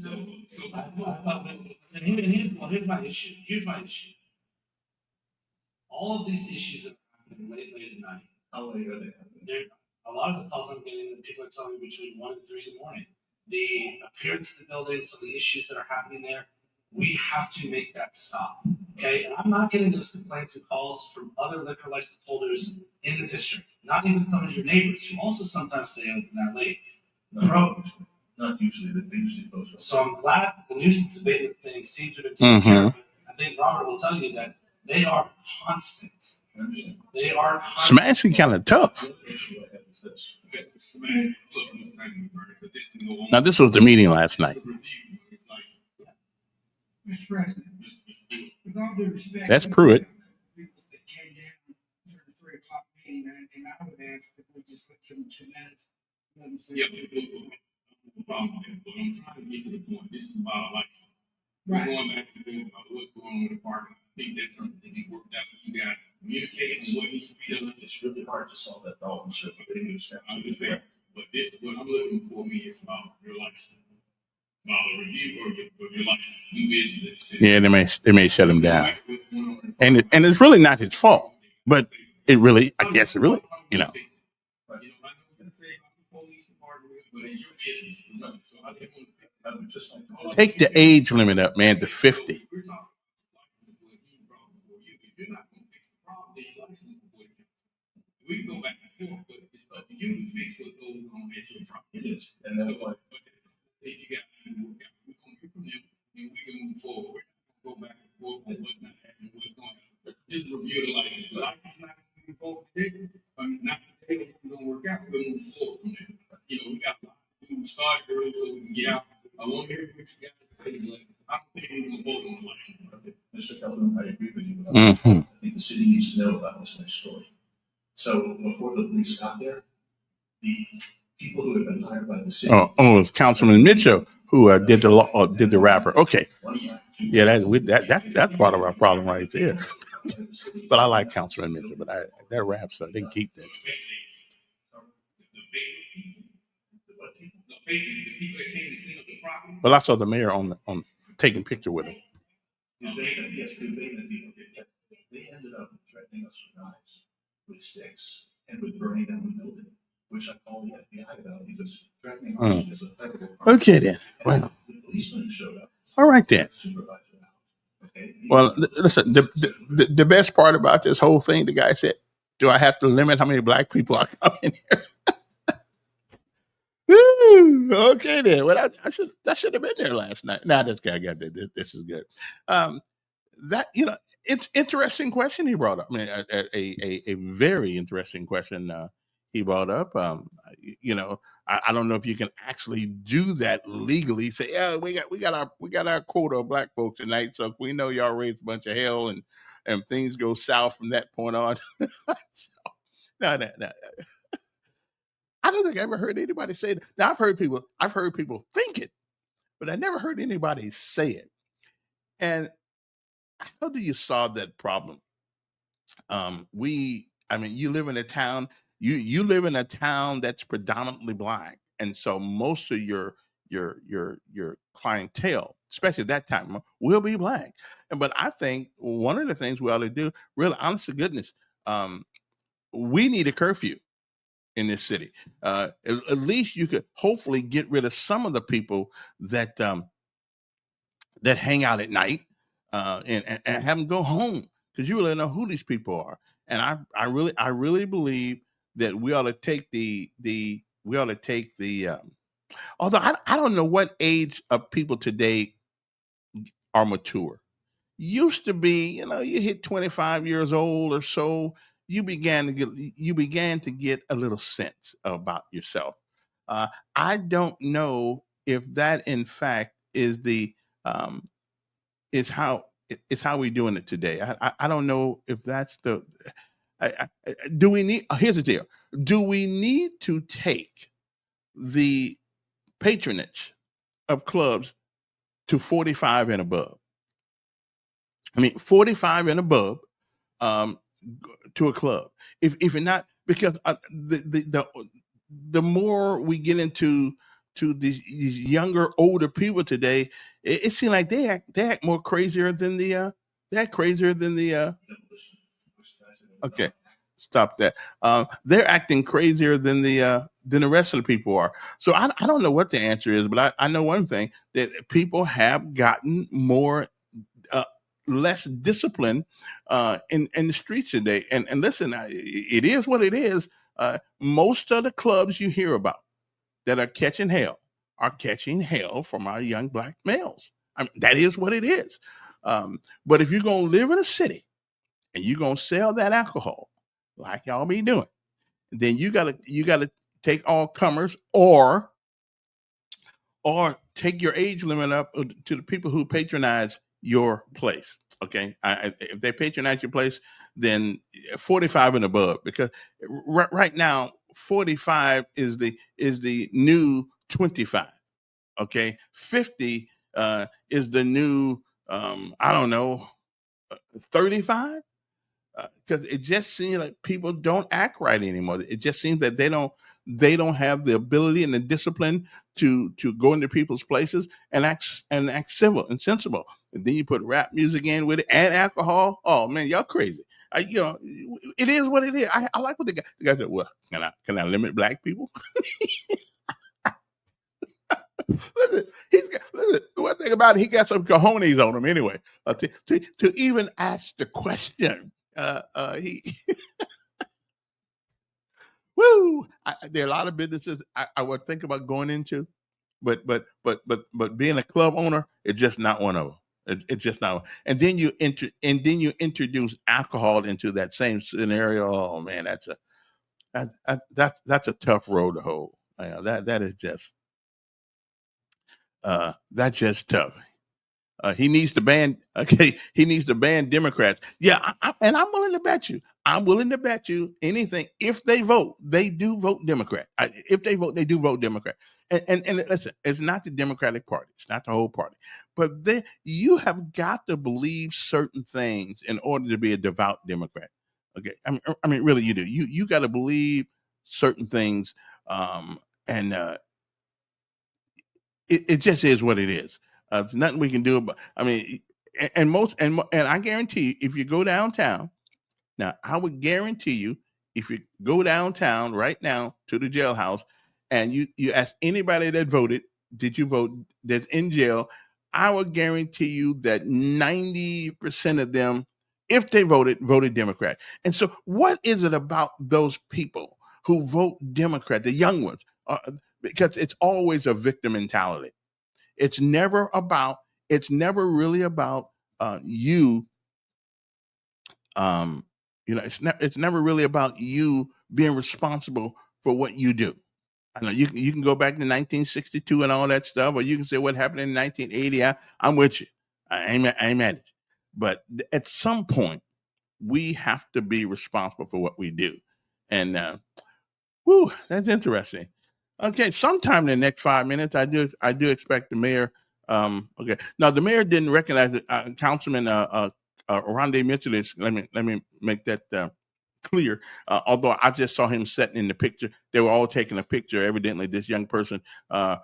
And here's my issue. Here's my issue. All of these issues that are happening late at night. How late are they? A lot of the calls I'm getting, people are telling me between 1 and 3 in the morning. The appearance of the building, some of the issues that are happening there, we have to make that stop. Okay, and I'm not getting those complaints and calls from other liquor license holders in the district, not even some of your neighbors who also sometimes stay open that late. Not usually, they usually close. So I'm glad the nuisance abatement thing seems to have taken care of. I think Robert will tell you that they are constant. They are constant. Smashing kind of tough. Now, this was the meeting last night. Mr. President, with all due respect. That's Pruitt. People that came down during the 3 o'clock meeting, and I would ask that we just let them 2 minutes. Yeah, but I'm trying to get to the point. This is about life. Right. We're going back to what's going on with the parking. I think that's something that we worked out. You got communicating what needs to be done. It's really hard to solve that problem, sir. I understand. But this, what I'm looking for me is about your license. About a review of your license. New business. Yeah, they may shut him down, and it's really not his fault. But it really, I guess it really, Take the age limit up, man, to 50. We can go back and forth, but it's up to you to fix what goes on at your property. It is, and that's why. If you got to work out, we're going to hear from them, and we can move forward. Go back and forth on what's not happening, what's going on. Just review the license. The license is not going to move forward today. Not today, it's going to work out. We're going to move forward from there. We got a lot to do. We start early so we can get out. I want to hear what you guys say, but I don't think we're going to vote on the license. Okay. Mr. Kelvin, I agree with you. Mhm. I think the city needs to know about this next story. So before the police got there, the people who had been hired by the city. Oh, it's Councilman Mitchell who did the rapper. Okay, yeah, that's part of our problem right there. But I like Councilman Mitchell, but that rap stuff, they can keep that. But I saw the mayor on taking picture with him. Yes, they ended up threatening us with knives, with sticks, and with burning down the building, which I called the FBI about because threatening us is a federal crime. Okay then. Well, the policeman showed up. All right then. Supervisor out. Okay. Well, listen. The best part about this whole thing, the guy said, "Do I have to limit how many black people are coming here?" Woo! Okay then. Well, I should have been there last night. Nah, this guy got this. This is good. It's interesting question he brought up. I mean, a very interesting question. he brought up. You know, I don't know if you can actually do that legally. Say, yeah, we got our quota of black folks tonight, so we know y'all raised a bunch of hell and things go south from that point on. So, no. I don't think I ever heard anybody say it. Now I've heard people think it, but I never heard anybody say it. And how do you solve that problem? I mean, you live in a town, you live in a town that's predominantly black, and so most of your clientele, especially at that time, will be black. And but I think one of the things we ought to do, really, honest to goodness, um, we need a curfew in this city. At least you could hopefully get rid of some of the people that that hang out at night, and have them go home, because you really know who these people are. And I really believe that we ought to take the we ought to take the although I don't know what age of people today are mature. Used to be, you hit 25 years old or so, you began to get a little sense about yourself. uh, I don't know if that in fact is the um, is how we doing it today. I don't know if that's the do we need here's the deal. Do we need to take the patronage of clubs to 45 and above? I mean, 45 and above, um, to a club. If you're not, because the more we get into to these younger, older people today, it seems like they act more crazier than the they act crazier than the okay. Stop that. They're acting crazier than the rest of the people are. So I don't know what the answer is, but I know one thing, that people have gotten more uh, less discipline in the streets today. And listen, it is what it is. Most of the clubs you hear about that are catching hell from our young black males. I mean, that is what it is. But if you're gonna live in a city and you're gonna sell that alcohol like y'all be doing, then you gotta take all comers, or take your age limit up to the people who patronize your place. Okay, if they patronize your place, then 45 and above, because right now 45 is the new 25. Okay, 50 is the new I don't know, 35, because it just seems like people don't act right anymore. It just seems that they don't have the ability and the discipline to go into people's places and act civil and sensible. And then you put rap music in with it and alcohol. Oh man, y'all crazy. It is what it is. I like what the guy said. Well, can I limit black people? Listen. One thing about it, he got some cojones on him anyway, to even ask the question. He Woo! There are a lot of businesses I would think about going into, but being a club owner, it's just not one of them. It's just not. And then you introduce alcohol into that same scenario. Oh man, that's a tough road to hoe. That is just that's just tough. He needs to ban. Okay, he needs to ban Democrats. Yeah, and I'm willing to bet you. I'm willing to bet you anything. If they vote, they do vote Democrat. If they vote, they do vote Democrat. And listen, it's not the Democratic Party. It's not the whole party. But you have got to believe certain things in order to be a devout Democrat. Okay, I mean, really, you do. You got to believe certain things, and it just is what it is. There's nothing we can do about. I mean, and I guarantee you, if you go downtown now, I would guarantee you, if you go downtown right now to the jailhouse, and you ask anybody that voted, did you vote? That's in jail. I would guarantee you that 90% of them, if they voted Democrat. And so, what is it about those people who vote Democrat, the young ones? Because it's always a victim mentality. It's never about. It's never really about you. It's never really about you being responsible for what you do. I know you can go back to 1962 and all that stuff, or you can say what happened in 1980. I'm with you. I ain't mad at you. But at some point, we have to be responsible for what we do. And that's interesting. Okay, sometime in the next 5 minutes, I do expect the mayor. Okay, now the mayor didn't recognize it. Councilman Rondé Mitchell is. Let me make that clear. Although I just saw him sitting in the picture, they were all taking a picture. Evidently, this young person has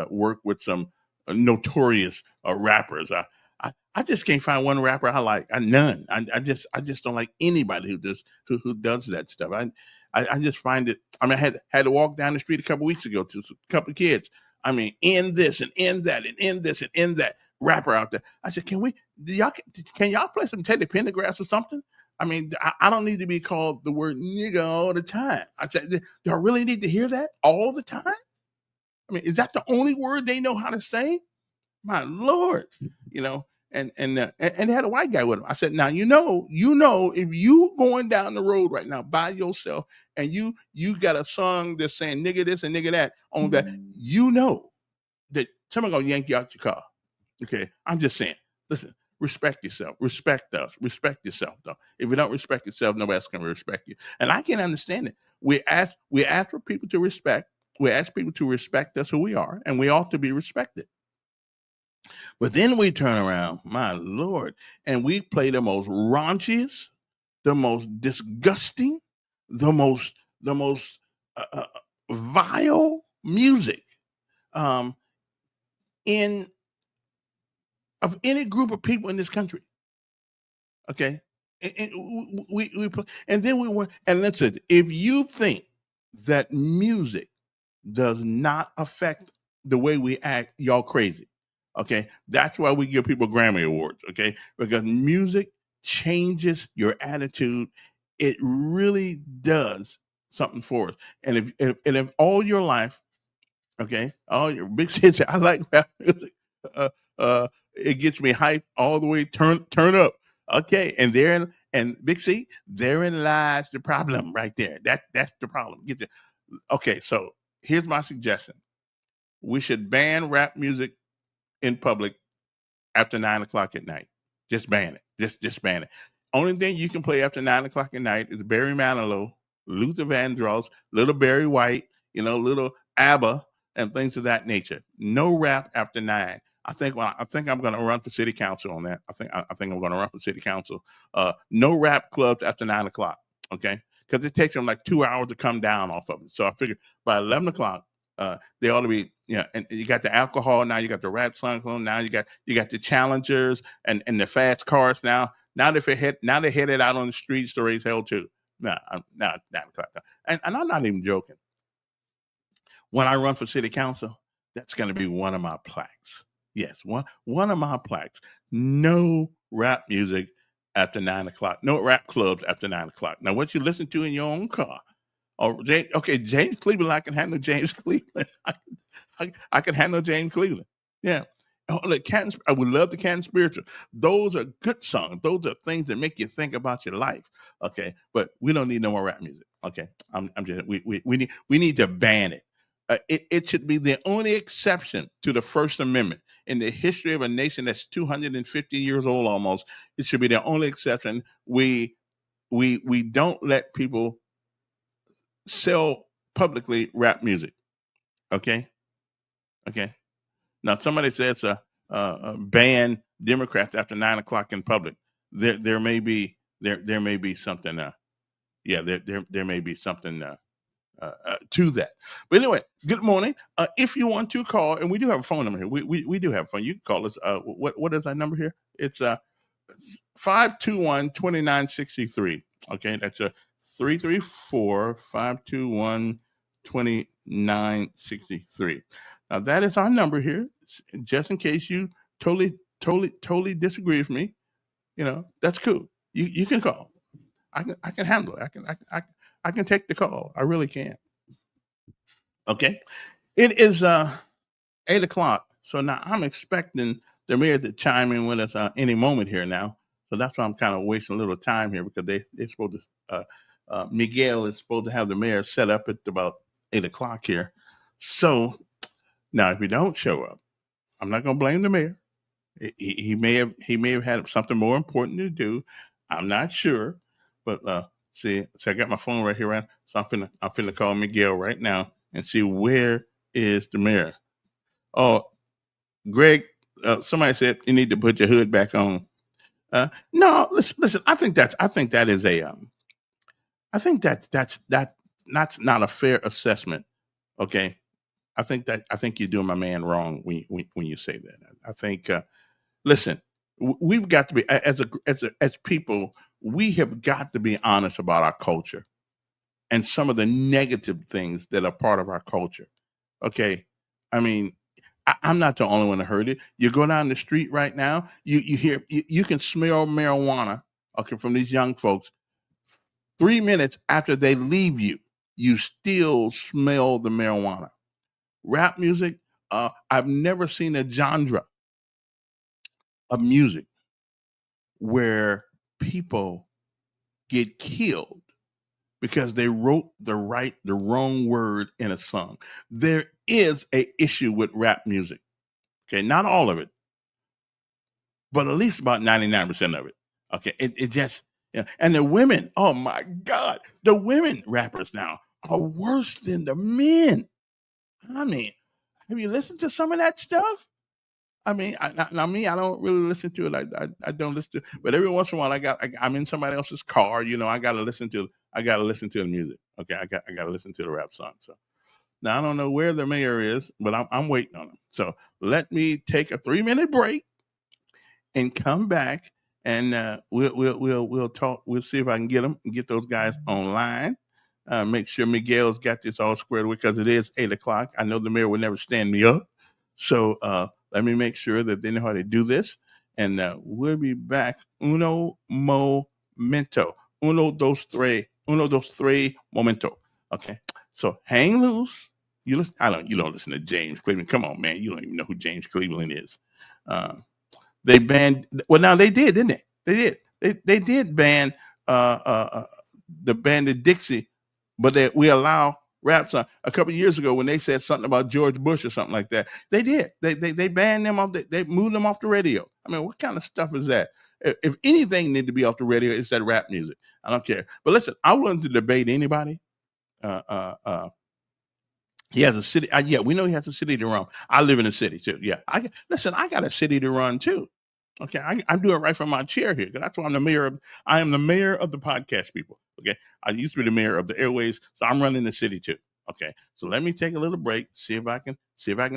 worked with some notorious rappers. I just can't find one rapper I like. None. I just don't like anybody who does that stuff. I just find it. I mean, I had to walk down the street a couple weeks ago to a couple of kids. I mean, in this and in that and in this and in that rapper out there. I said, can y'all play some Teddy Pendergrass or something? I mean, I don't need to be called the word nigga all the time. I said, do I really need to hear that all the time? I mean, is that the only word they know how to say? My Lord, and they had a white guy with him. I said, now you know, if you going down the road right now by yourself and you got a song that's saying nigga this and nigga that on that, you know that someone gonna yank you out your car. Okay, I'm just saying. Listen, respect yourself. Respect us. Respect yourself, though. If you don't respect yourself, nobody else can respect you. And I can understand it. We ask for people to respect. We ask people to respect us who we are, and we ought to be respected. But then we turn around, my Lord, and we play the most raunchiest, the most disgusting, the most vile music of any group of people in this country. Okay, and then we went and listen. If you think that music does not affect the way we act, y'all crazy. Okay, that's why we give people Grammy Awards. Okay, because music changes your attitude. It really does something for us. And if all your life, okay, all your big hits, I like rap music. It gets me hyped all the way turn up. Okay, and Big C, therein lies the problem right there. That's the problem. Okay, so here's my suggestion: we should ban rap music in public after 9:00 at night. Just ban it. Just ban it. Only thing you can play after 9:00 at night is Barry Manilow, Luther Vandross, Little Barry White, Little ABBA, and things of that nature. No rap after 9. I think I'm going to run for city council on that. I think I'm going to run for city council. No rap clubs after 9:00. Okay, because it takes them like 2 hours to come down off of it. So I figured by 11:00. They ought to be, and you got the alcohol now, you got the rap songs on now, you got the Challengers and the fast cars now. Now they're headed out on the streets to raise hell too. No, 9:00. And I'm not even joking. When I run for city council, that's going to be one of my plaques. Yes, one of my plaques. No rap music after 9:00. No rap clubs after 9:00. Now, what you listen to in your own car. James Cleveland, I can handle James Cleveland. I can handle James Cleveland. Yeah. I would love the Canton Spiritual. Those are good songs. Those are things that make you think about your life. Okay. But we don't need no more rap music. Okay. We need to ban it. It should be the only exception to the First Amendment in the history of a nation that's 250 years old almost. It should be the only exception. We don't let people sell publicly rap music. Okay. Now somebody says ban Democrats after 9:00 in public. There may be something. There may be something to that. But anyway, good morning. If you want to call, and we do have a phone number here. We do have a phone. You can call us. What is our number here? It's 521-2963. Okay, that's 334-521-2963. Now that is our number here. Just in case you totally disagree with me, that's cool. You can call. I can handle it. I can take the call. I really can. Okay, it is 8:00. So now I'm expecting the mayor to chime in with us any moment here now. So that's why I'm kind of wasting a little time here because they're supposed to Miguel is supposed to have the mayor set up at about 8 o'clock here. So now, if he don't show up, I'm not going to blame the mayor. He may have had something more important to do. I'm not sure, but see, so I got my phone right here, right? So I'm finna call Miguel right now and see where is the mayor. Oh, Greg, somebody said you need to put your hood back on. No, listen. I think that's not a fair assessment. Okay, I think you're doing my man wrong when you say that. I think listen, we've got to be as people, we have got to be honest about our culture and some of the negative things that are part of our culture. Okay, I mean, I'm not the only one that heard it. You go down the street right now, you hear you can smell marijuana. Okay, from these young folks. 3 minutes after they leave you, you still smell the marijuana. Rap music. I've never seen a genre of music where people get killed because they wrote the wrong word in a song. There is a issue with rap music. Okay, not all of it, but at least about 99% of it. Okay, it just, yeah. And the women, oh my God, the women rappers now are worse than the men. I mean, have you listened to some of that stuff? I mean, I don't really listen to it. I don't listen to it. But every once in a while, I'm in somebody else's car. I got to listen to the music. Okay, I got to listen to the rap song. So now I don't know where the mayor is, but I'm waiting on him. So let me take a 3-minute break and come back, and we'll talk. We'll see if I can get those guys online. Make sure Miguel's got this all squared away because it is 8 o'clock. I know the mayor would never stand me up, so let me make sure that they know how to do this, and we'll be back. Uno momento. Uno dos tres momento. Okay, so hang loose. You don't listen to James Cleveland. Come on, man. You don't even know who James Cleveland is. They banned. Well, now they did, didn't they? They did. They did ban the band of Dixie, but we allow rap song. A couple of years ago, when they said something about George Bush or something like that, they did. They banned them off. They moved them off the radio. I mean, what kind of stuff is that? If anything need to be off the radio, it's that rap music. I don't care. But listen, I'm willing to debate anybody. He has a city. Yeah, we know he has a city to run. I live in a city too. Yeah, I got a city to run too. Okay, I'm doing it right from my chair here because that's why I'm the mayor of. I am the mayor of the podcast people. Okay, I used to be the mayor of the airways, so I'm running the city too. Okay, so let me take a little break, see if I can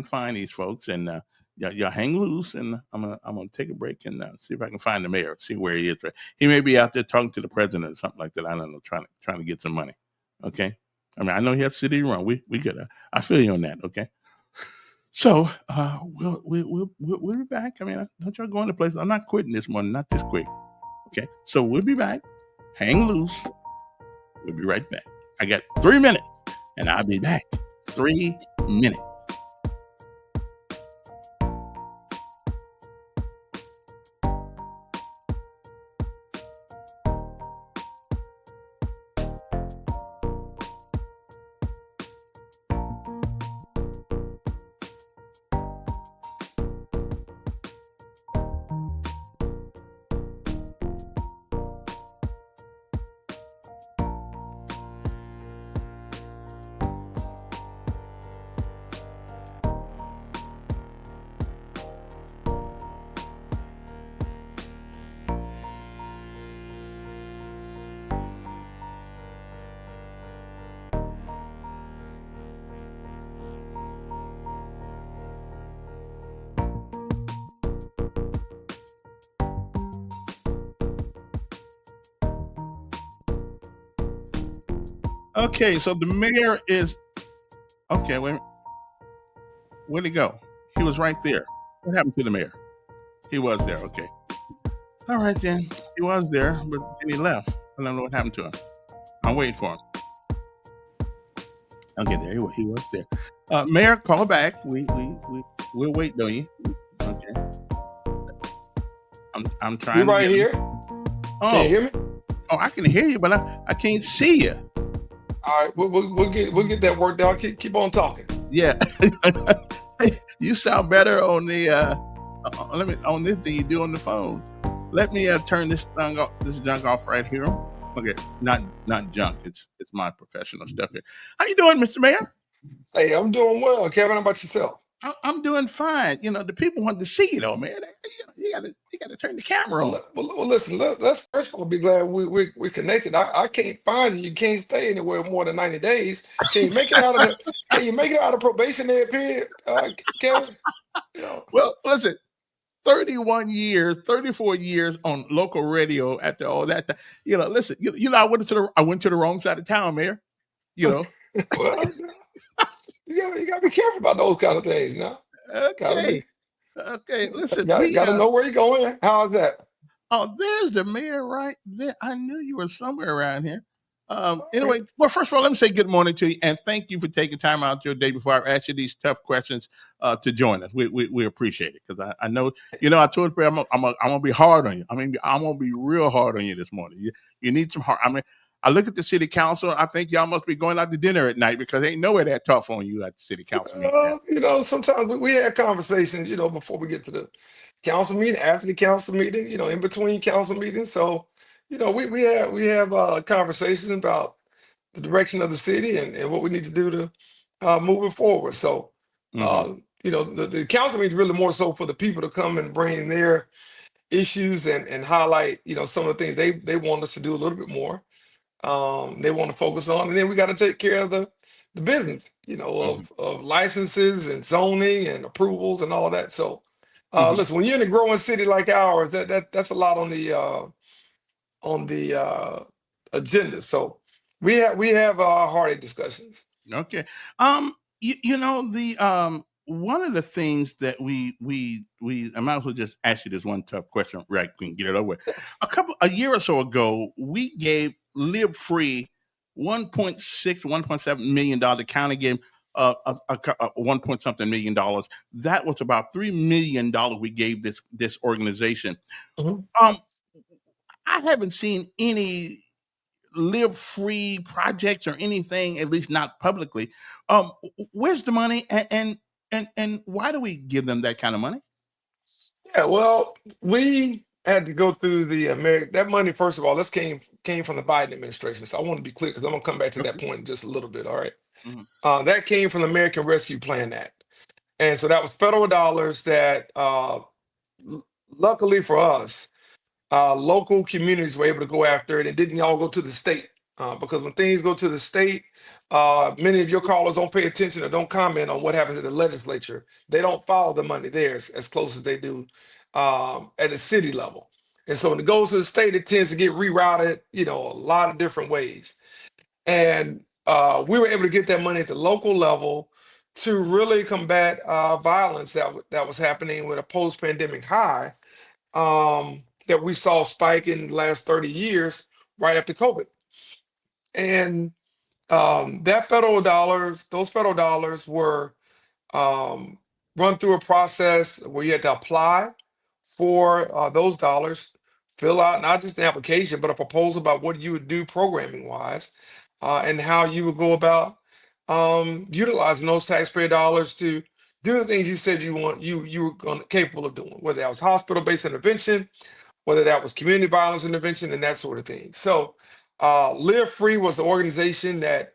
find these folks, and y'all hang loose, and I'm gonna take a break and see if I can find the mayor, see where he is. Right, he may be out there talking to the president or something like that. I don't know, trying to get some money. Okay, I mean I know he has a city to run. We get. I feel you on that. Okay. So we'll be back. I mean, don't y'all go into place. I'm not quitting this morning, not this quick. Okay, so we'll be back. Hang loose. We'll be right back. I got 3 minutes, and I'll be back. 3 minutes. Okay, so the mayor is okay. Wait, where'd he go? He was right there. What happened to the mayor? He was there. Okay. All right then. He was there, but then he left. I don't know what happened to him. I'm waiting for him. Okay, there he was there. Mayor, call back. We'll wait on you. Okay. I'm trying. You right to get here? him. Oh, Can you hear me? Oh, I can hear you, but I can't see you. All right, we'll get that worked out. Keep on talking. Yeah. You sound better on the let me on this than you do on the phone. Let me turn this junk off right here. Okay, not junk. It's my professional stuff here. How you doing, Mr. Mayor? Hey, I'm doing well. Kevin, how about yourself? I'm doing fine. You know, the people want to see you though, man. You gotta turn the camera on. Well, listen. Let's first of all be glad we connected. I can't find you. You can't stay anywhere more than 90 days. Can you make it out of Can you make it out of probationary period, Kevin? You know. Well, listen. 31 years, 34 years on local radio after all that. You know, listen. You know, I went to the wrong side of town, Mayor. You know. Well, you gotta be careful about those kind of things, now. Okay. Okay. Listen, gotta know where you're going. How's that? Oh, there's the mayor right there. I knew you were somewhere around here. Anyway, well, first of all, let me say good morning to you and thank you for taking time out your day before I ask you these tough questions to join us. We appreciate it because I know, you know, I told you I'm gonna be hard on you. I mean, I'm gonna be real hard on you this morning. You need some hard. I mean, I look at the city council. I think y'all must be going out to dinner at night because ain't nowhere that tough on you at the city council meeting. You know, sometimes we had conversations, you know, before we get to the council meeting, after the council meeting, you know, in between council meetings. So, you know, we have conversations about the direction of the city and what we need to do to move it forward. So, you know, the council meeting is really more so for the people to come and bring their issues and highlight, you know, some of the things they want us to do a little bit more. They want to focus on, and then we got to take care of the business, you know, of licenses and zoning and approvals and all that. So, listen, when you're in a growing city like ours, that's a lot on the agenda. So we have hearty discussions. Okay. You know, the one of the things that we I might as well just ask you this one tough question, right? We can get it over with. A year or so ago, we gave Live Free $1.7 million. The county gave a 1 point something million dollars. That was about $3 million we gave this organization. I haven't seen any Live Free projects or anything, at least not publicly. Where's the money, and why do we give them that kind of money? Yeah, well, we had to go through that money. First of all, this came from the Biden administration. So I want to be clear because I'm gonna come back to that point in just a little bit. All right. That came from the American Rescue Plan Act, and so that was federal dollars that, luckily for us, local communities were able to go after it. It didn't all go to the state because when things go to the state, many of your callers don't pay attention or don't comment on what happens at the legislature. They don't follow the money there as close as they do at the city level. And so when it goes to the state, it tends to get rerouted, you know, a lot of different ways. And we were able to get that money at the local level to really combat violence that was happening with a post-pandemic high that we saw spike in the last 30 years right after COVID. And those federal dollars were run through a process where you had to apply for those dollars, fill out not just an application, but a proposal about what you would do programming wise, and how you would go about utilizing those taxpayer dollars to do the things you said you were capable of doing, whether that was hospital-based intervention, whether that was community violence intervention, and that sort of thing. So Live Free was the organization that,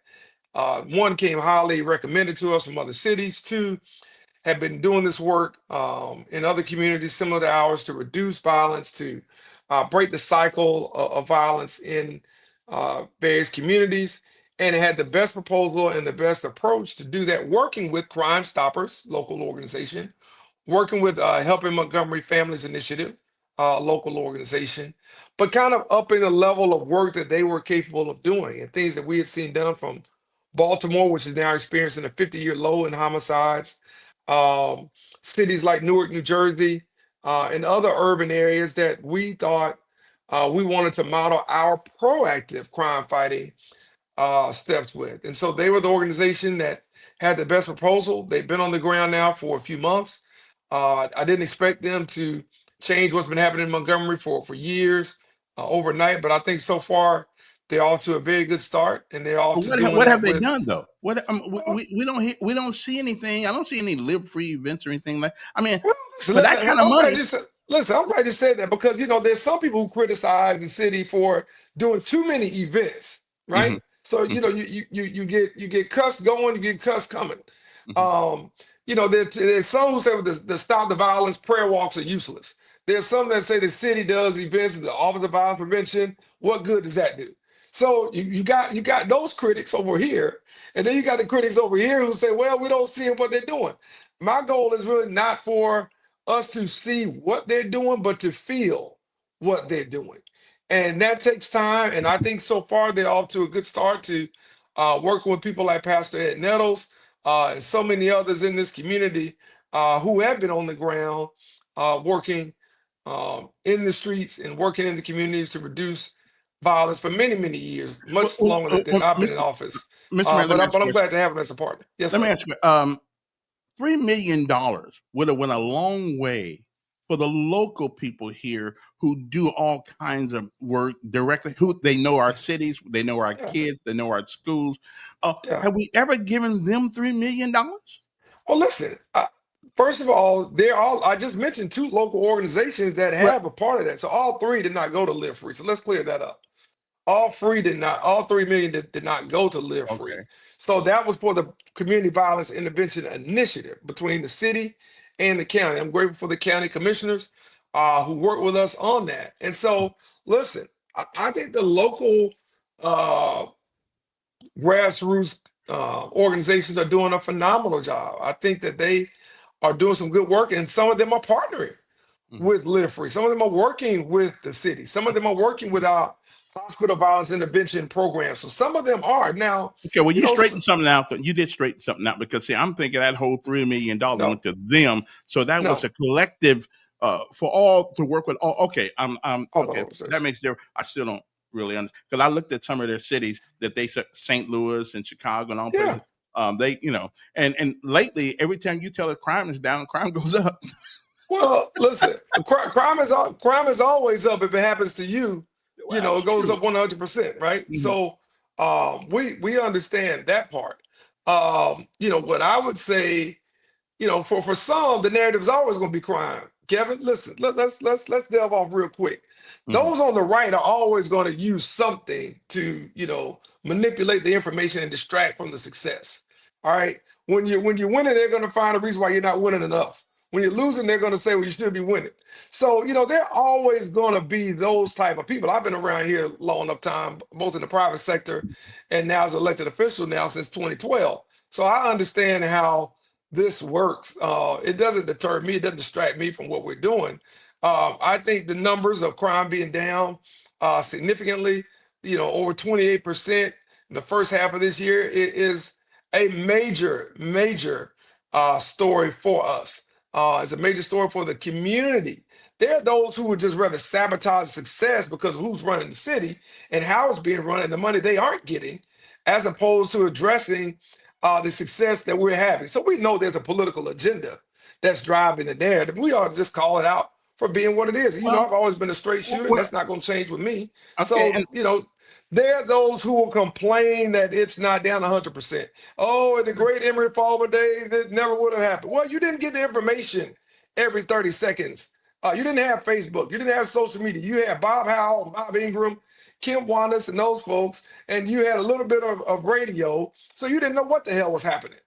one, came highly recommended to us from other cities. Two, have been doing this work in other communities similar to ours to reduce violence, to break the cycle of violence in various communities. And it had the best proposal and the best approach to do that, working with Crime Stoppers, local organization, working with Helping Montgomery Families Initiative, local organization, but kind of upping the level of work that they were capable of doing and things that we had seen done from Baltimore, which is now experiencing a 50-year low in homicides, cities like Newark, New Jersey, and other urban areas that we thought we wanted to model our proactive crime fighting steps with. And so they were the organization that had the best proposal. They've been on the ground now for a few months. I didn't expect them to change what's been happening in Montgomery for years. overnight, but I think so far they're off to a very good start, and they're off But to doing what have that they with. done though? What Well, we don't see anything. I don't see any live free events or anything like. I mean, well, for that kind of I'm glad money. you said. Listen, I'm glad you said that because there's some people who criticize the city for doing too many events, right? Mhm, So mhm, you get cuss going, you get cuss coming. mhm. Um, there's some who say the stop the violence prayer walks are useless. There's some that say the city does events with the Office of Violence Prevention. What good does that do? So you got those critics over here, and then you got the critics over here who say, well, we don't see what they're doing. My goal is really not for us to see what they're doing, but to feel what they're doing. And that takes time. And I think so far they're off to a good start to working with people like Pastor Ed Nettles and so many others in this community who have been on the ground working in the streets and working in the communities to reduce violence for many, many years, Well, much longer than I've been in office. Mr. Mayor, let me ask But you a I'm question. glad to have him as a partner. Yes, Let me sir. ask you. $3 million would have went a long way for the local people here who do all kinds of work directly. Who they know our cities, they know our Yeah, kids, they know our schools. yeah. Have we ever given them $3 million? Well, listen. First of all, I just mentioned two local organizations that Well, have a part of that. So all three did not go to Live Free. So let's clear that up. All 3 million did not go to Live Free. okay. So that was for the Community Violence Intervention Initiative between the city and the county. I'm grateful for the county commissioners who worked with us on that. And so, listen, I think the local uh, grassroots organizations are doing a phenomenal job. I think that they are doing some good work, and some of them are partnering Mhm. with Live Free. Some of them are working with the city. Some of them are working with our hospital violence intervention program. So some of them are now. Okay, well, You you know, straightened something out. You did straighten something out because see, I'm thinking that whole $3 million no, went to them, so that was no. a collective for all to work with. Oh, okay, Hold okay. on, That sis. makes difference. I still don't really understand because I looked at some of their cities that they said St. Louis and Chicago and all Yeah. places. They and lately every time you tell a crime is down, crime goes up. Well, listen, crime is always up if it happens to you. Well, It that's goes true. up 100%, right? Mhm. So we understand that part. What I would say, for some, the narrative is always going to be crime. Kevin, listen, let's delve off real quick. Mhm. Those on the right are always going to use something to, manipulate the information and distract from the success. All right. When you're winning, they're going to find a reason why you're not winning enough. When you're losing, they're going to say, well, you should be winning. So, they're always going to be those type of people. I've been around here long enough time, both in the private sector and now as an elected official now since 2012. So I understand how this works. It doesn't deter me. It doesn't distract me from what we're doing. I think the numbers of crime being down significantly, over 28% in the first half of this year, it is a major, major story for us. It's a major story for the community. There are those who would just rather sabotage success because of who's running the city and how it's being run and the money they aren't getting, as opposed to addressing the success that we're having. So we know there's a political agenda that's driving the narrative. We ought to just call it out for being what it is. Well, I've always been a straight shooter, and well, that's not going to change with me. okay, So, there are those who will complain that it's not down 100%. Oh, in the great Emory Farmer days, it never would have happened. Well, you didn't get the information every 30 seconds. You didn't have Facebook. You didn't have social media. You had Bob Howell, Bob Ingram, Kim Wallace, and those folks, and you had a little bit of radio, so you didn't know what the hell was happening,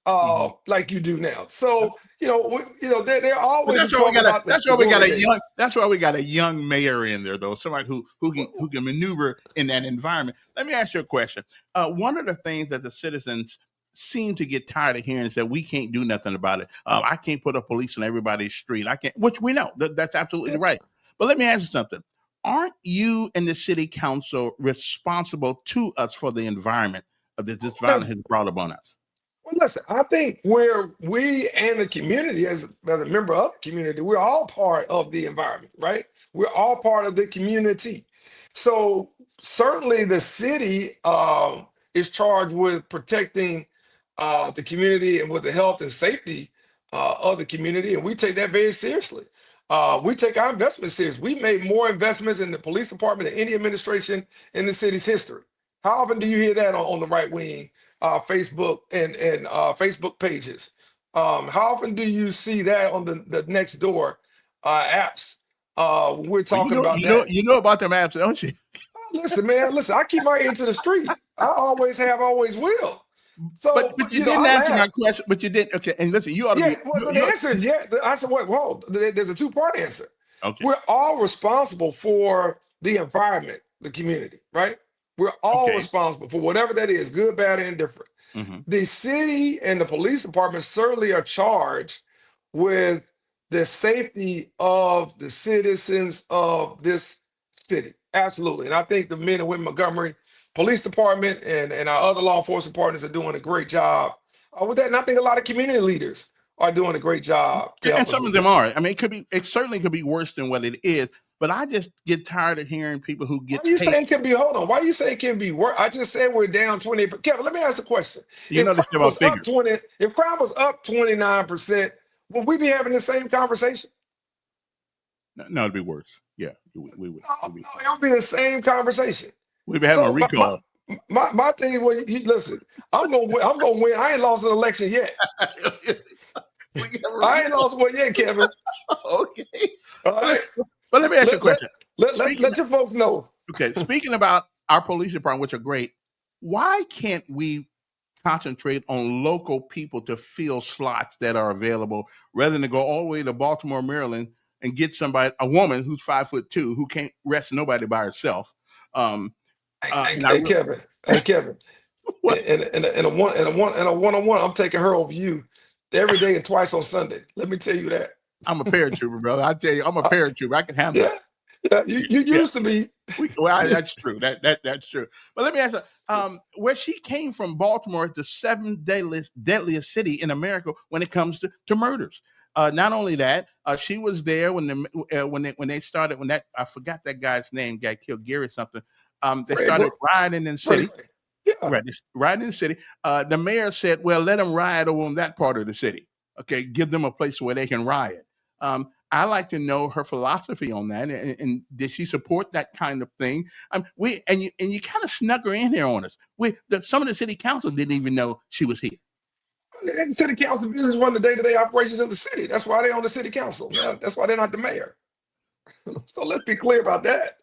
mhm. like you do now. So, they're But always that's why we talking got a about that's the why we got glory a young days. that's why we got a young mayor in there though, somebody who can maneuver in that environment. Let me ask you a question. One of the things that the citizens seem to get tired of hearing is that we can't do nothing about it. I can't put a police on everybody's street. I can't, which we know that's absolutely right. But let me ask you something. Aren't you and the city council responsible to us for the environment that this violence has brought upon us? Well, listen, I think where we and the community, as a member of the community, we're all part of the environment, right? We're all part of the community. So certainly the city is charged with protecting the community and with the health and safety of the community, and we take that very seriously. We take our investment serious. We made more investments in the police department than any administration in the city's history. How often do you hear that on the right wing, Facebook and Facebook pages? How often do you see that on the next door apps? When we're Well, talking about that. you know about them apps, don't you? Listen, man, listen, I keep my ear to the street. I always have, always will. So, But you know, didn't I answer my laugh. question. But you didn't. Okay, and listen, you ought to Yeah, be. well, the answer is yeah. I said, wait, hold. There's a two-part answer. Okay. We're all responsible for the environment, the community, right? We're all Okay. responsible for whatever that is, good, bad, or indifferent. Mhm. The city and the police department certainly are charged with the safety of the citizens of this city. Absolutely. And I think the men and women of Montgomery Police Department and our other law enforcement partners are doing a great job with that. And I think a lot of community leaders are doing a great job to help And us some with of them this. are. I mean, it certainly could be worse than what it is. But I just get tired of hearing people who Why get are you paid. saying it can be, hold on, why are you saying it can be worse? I just said we're down 20. Kevin, let me ask the question. You know this Crime about was up figures. 20, if crime was up 29%, would we be having the same conversation? No, it'd be worse. Yeah, we would. No, it would be the same conversation. We'd be having a So recall. my thing is, well, listen, I'm gonna win. I'm gonna win. I ain't lost an election yet. I ain't lost one yet, Kevin. Okay. All right. But let me ask you a question. Let your folks know. Okay, speaking about our police department, which are great, why can't we concentrate on local people to fill slots that are available rather than go all the way to Baltimore, Maryland, and get a woman who's 5'2", who can't rest nobody by herself? Hey, Kevin. In a one-on-one, I'm taking her over you every day and twice on Sunday. Let me tell you that. I'm a paratrooper, brother. I tell you, I'm a paratrooper. I can handle it. Yeah, you used to be. That's true. That's true. But let me ask you, where she came from, Baltimore, is the seventh deadliest city in America when it comes to murders. Not only that, she was there when they started, I forgot that guy's name, got killed, Gary something. They started rioting in the city. Yeah. Right, rioting in the city. The mayor said, well, let them riot over in that part of the city. Okay, give them a place where they can riot. I like to know her philosophy on that, and did she support that kind of thing? You kind of snuck her in there on us. Some of the city council didn't even know she was here. The city council business run the day-to-day operations of the city. That's why they're on the city council. That's why they're not the mayor. So let's be clear about that.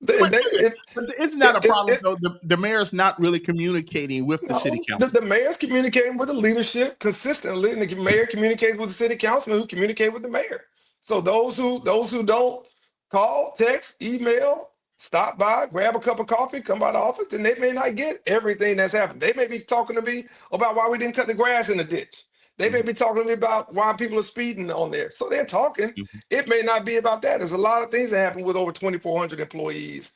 Isn't that a problem, though? The mayor's not really communicating with the city council. The mayor's communicating with the leadership consistently, and the mayor communicates with the city councilman who communicate with the mayor. So those who don't call, text, email, stop by, grab a cup of coffee, come by the office, then they may not get everything that's happened. They may be talking to me about why we didn't cut the grass in the ditch. They may be talking to me about why people are speeding on there. So they're talking. It may not be about that. There's a lot of things that happen with over 2,400 employees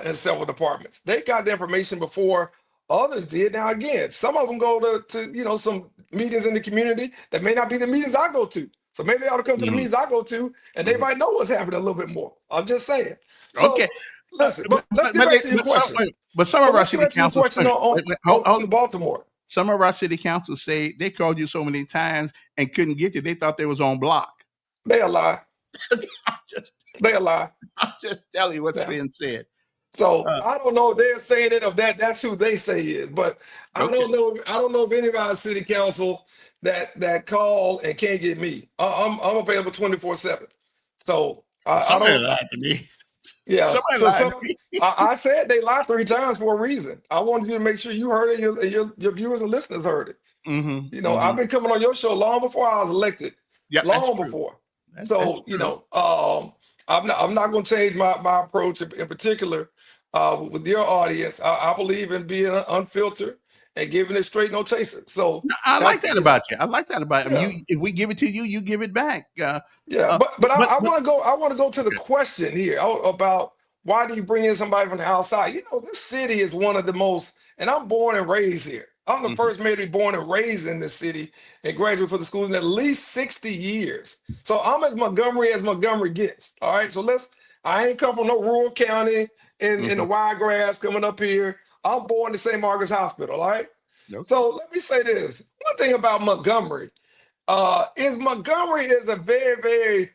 in several departments. They got the information before others did. Now, again, some of them go to some meetings in the community that may not be the meetings I go to. So maybe they ought to come to the meetings I go to, and they might know what's happening a little bit more. I'm just saying. So, Okay. Listen, let's get back to your question. But some of our city council on Baltimore. Some of our city councils say they called you so many times and couldn't get you. They thought they was on block. They a lie. They a lie. I'm just telling you what's being said. So I don't know if they're saying it or that's who they say is, but I don't know if any of our city council that call and can't get me. I'm available 24/7. So I don't lie to me. Yeah. Somebody lied to me. I said they lied 3 times for a reason. I wanted you to make sure you heard it and your viewers and listeners heard it. I've been coming on your show long before I was elected. Yeah, long before. I'm not going to change my approach in particular with your audience. I believe in being unfiltered and giving it straight, no chaser. So I like that about you. I like that about you. I mean, if we give it to you, you give it back. But I want to go to the question here about why do you bring in somebody from the outside? This city is one of the most, and I'm born and raised here. I'm the first mayor to be born and raised in this city and graduate for the schools in at least 60 years. So I'm as Montgomery gets. All right. So I ain't come from no rural county in the wiregrass coming up here. I'm born in St. Margaret's Hospital. All right. Okay. So let me say this. One thing about Montgomery is Montgomery is a very, very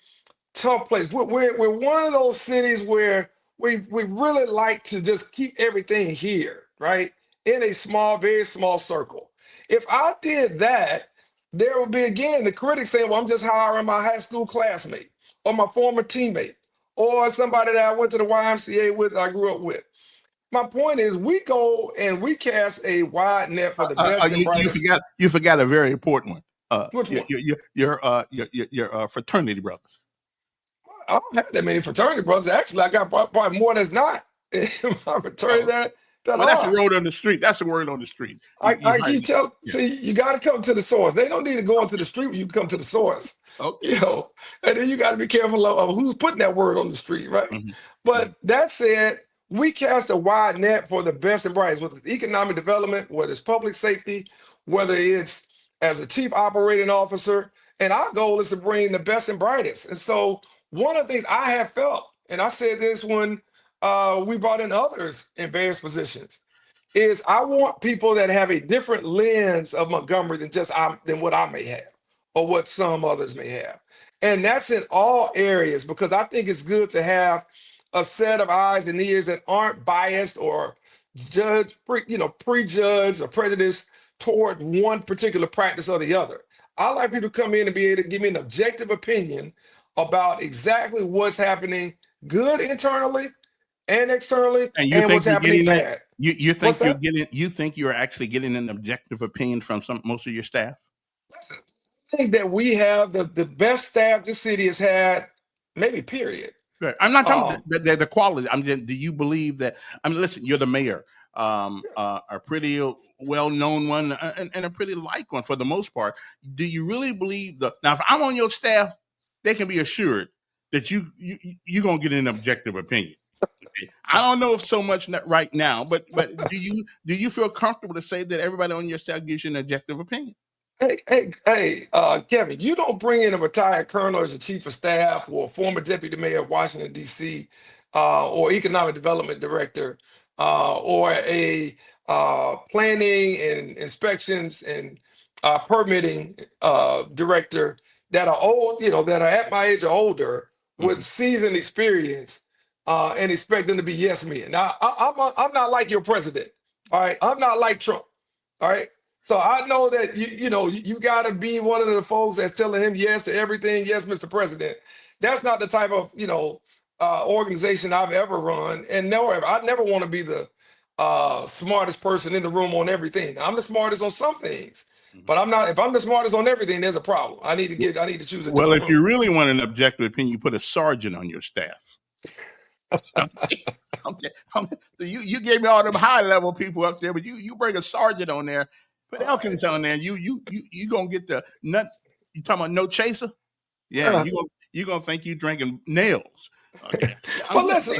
tough place. We're one of those cities where we really like to just keep everything here, right? In a small, very small circle. If I did that, there would be again the critics saying, well, I'm just hiring my high school classmate or my former teammate or somebody that I went to the YMCA with, I grew up with. My point is, we go and we cast a wide net for the best and You brightest. forgot a very important one. Which one? Your fraternity brothers. I don't have that many fraternity brothers. Actually, I got probably more that's not in my fraternity that Well, that's the are. word on the street. That's the word on the street. I keep telling, see, you got to come to the source. They don't need to go into the street when you come to the source. Okay. You know, and then you got to be careful of who's putting that word on the street, right? Mhm. But that said, we cast a wide net for the best and brightest, whether it's economic development, whether it's public safety, whether it's as a chief operating officer. And our goal is to bring the best and brightest. And so one of the things I have felt, and I said this when we brought in others in various positions, is I want people that have a different lens of Montgomery than what I may have or what some others may have. And that's in all areas, because I think it's good to have a set of eyes and ears that aren't biased or prejudged or prejudiced toward one particular practice or the other. I like people to come in and be able to give me an objective opinion about exactly what's happening good internally and externally, And you and think what's you're happening getting bad. that? You think What's you're that? getting? You think you're actually getting an objective opinion from most of your staff? Listen, I think that we have the best staff this city has had, maybe period. Right. I'm not talking Um, the quality. I'm just, do you believe that? I mean, listen, you're the mayor, a pretty well-known one, and a pretty liked one for the most part. Do you really believe now? If I'm on your staff, they can be assured that you're gonna get an objective opinion. Okay? I don't know if so much right now, but do you feel comfortable to say that everybody on your staff gives you an objective opinion? Hey, Kevin, you don't bring in a retired colonel as a chief of staff or a former deputy mayor of Washington, D.C., or economic development director, or a planning and inspections and permitting director that are old, that are at my age or older with seasoned experience, and expect them to be yes men. Now, I'm not like your president. All right. I'm not like Trump. All right. So I know that you got to be one of the folks that's telling him yes to everything. Yes, Mr. President. That's not the type of organization I've ever run, and I never want to be the smartest person in the room on everything. I'm the smartest on some things, but I'm not. If I'm the smartest on everything, there's a problem. I need to choose a Well, different if you room. really want an objective opinion, you put a sergeant on your staff. Okay. You gave me all them high level people up there, but you bring a sergeant on there, put Elkins on there, and you gonna get the nut. You talking about no chaser? Yeah, you gonna think you drinking nails. Okay. But listen,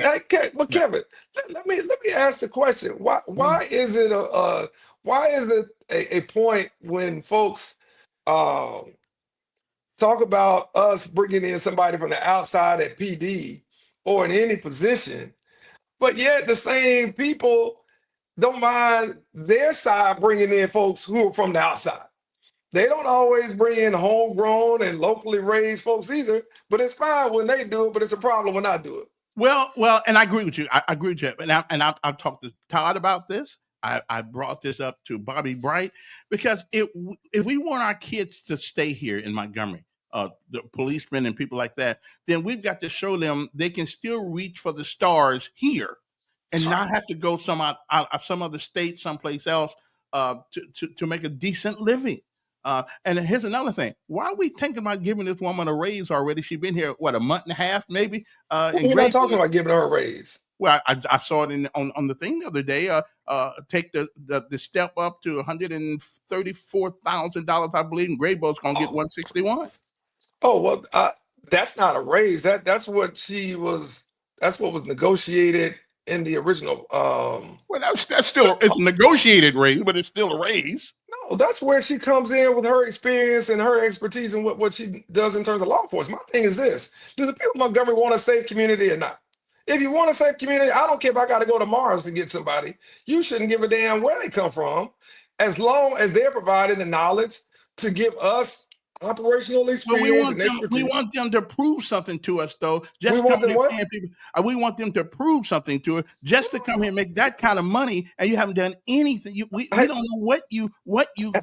Kevin, let me ask the question: why is it a point when folks talk about us bringing in somebody from the outside at PD or in any position, but yet the same people don't mind their side bringing in folks who are from the outside? They don't always bring in homegrown and locally raised folks either, but it's fine when they do it, but it's a problem when I do it. Well, and I agree with you. I agree with you. And I've talked to Todd about this. I brought this up to Bobby Bright, because if we want our kids to stay here in Montgomery, the policemen and people like that, then we've got to show them they can still reach for the stars here and not have to go some other state, someplace else, to make a decent living. And here's another thing. Why are we thinking about giving this woman a raise already? She's been here, a month and a half, maybe? We're not talking about giving her a raise. Well, I saw it on the thing the other day. Take the step up to $134,000, I believe, and Graybo's going to get 161. Oh, well, that's not a raise. That's what was negotiated in the original. Well, that's still it's a negotiated raise, but it's still a raise. No, that's where she comes in with her experience and her expertise and what she does in terms of law enforcement. My thing is this: do the people of Montgomery want a safe community or not? If you want a safe community, I don't care if I got to go to Mars to get somebody. You shouldn't give a damn where they come from, as long as they're providing the knowledge to give us operational But experience and expertise. we want them to prove something to us, though. We Just want coming them what? here paying people. We want them to prove something to us, just to come here and make that kind of money, and you haven't done anything. We Hey. don't know what you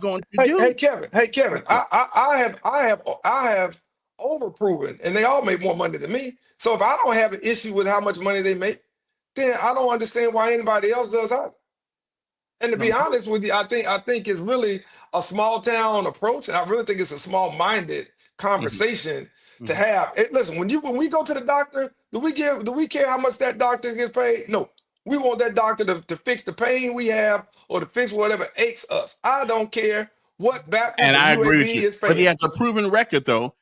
going to Hey, do. hey, Kevin. Hey, Kevin. I have overproven, and they all make more money than me. So if I don't have an issue with how much money they make, then I don't understand why anybody else does either. And to be honest with you, I think it's really a small town approach, and I really think it's a small minded conversation to have. Listen, when we go to the doctor, do we care how much that doctor gets paid? No. We want that doctor to fix the pain we have or to fix whatever aches us. I don't care what Baptist And I or agree UAB with you. is paying. But he has a proven record, though.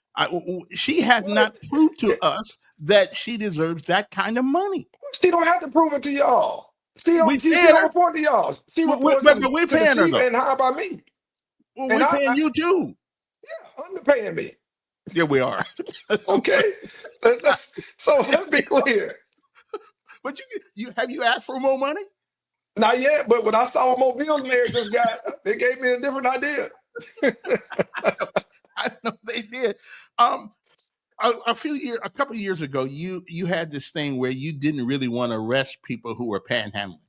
She has not proved to us that she deserves that kind of money. She don't have to prove it to y'all. She don't report to y'all. She reports but to we're the paying her, chief though. and hired by me. Well, And we're paying you too. Yeah, underpaying me. Yeah, we are. Okay. So let's be clear. But you have you asked for more money? Not yet, but when I saw Mobile's mayor just got, they gave me a different idea. I know they did. A couple of years ago, you had this thing where you didn't really want to arrest people who were panhandling.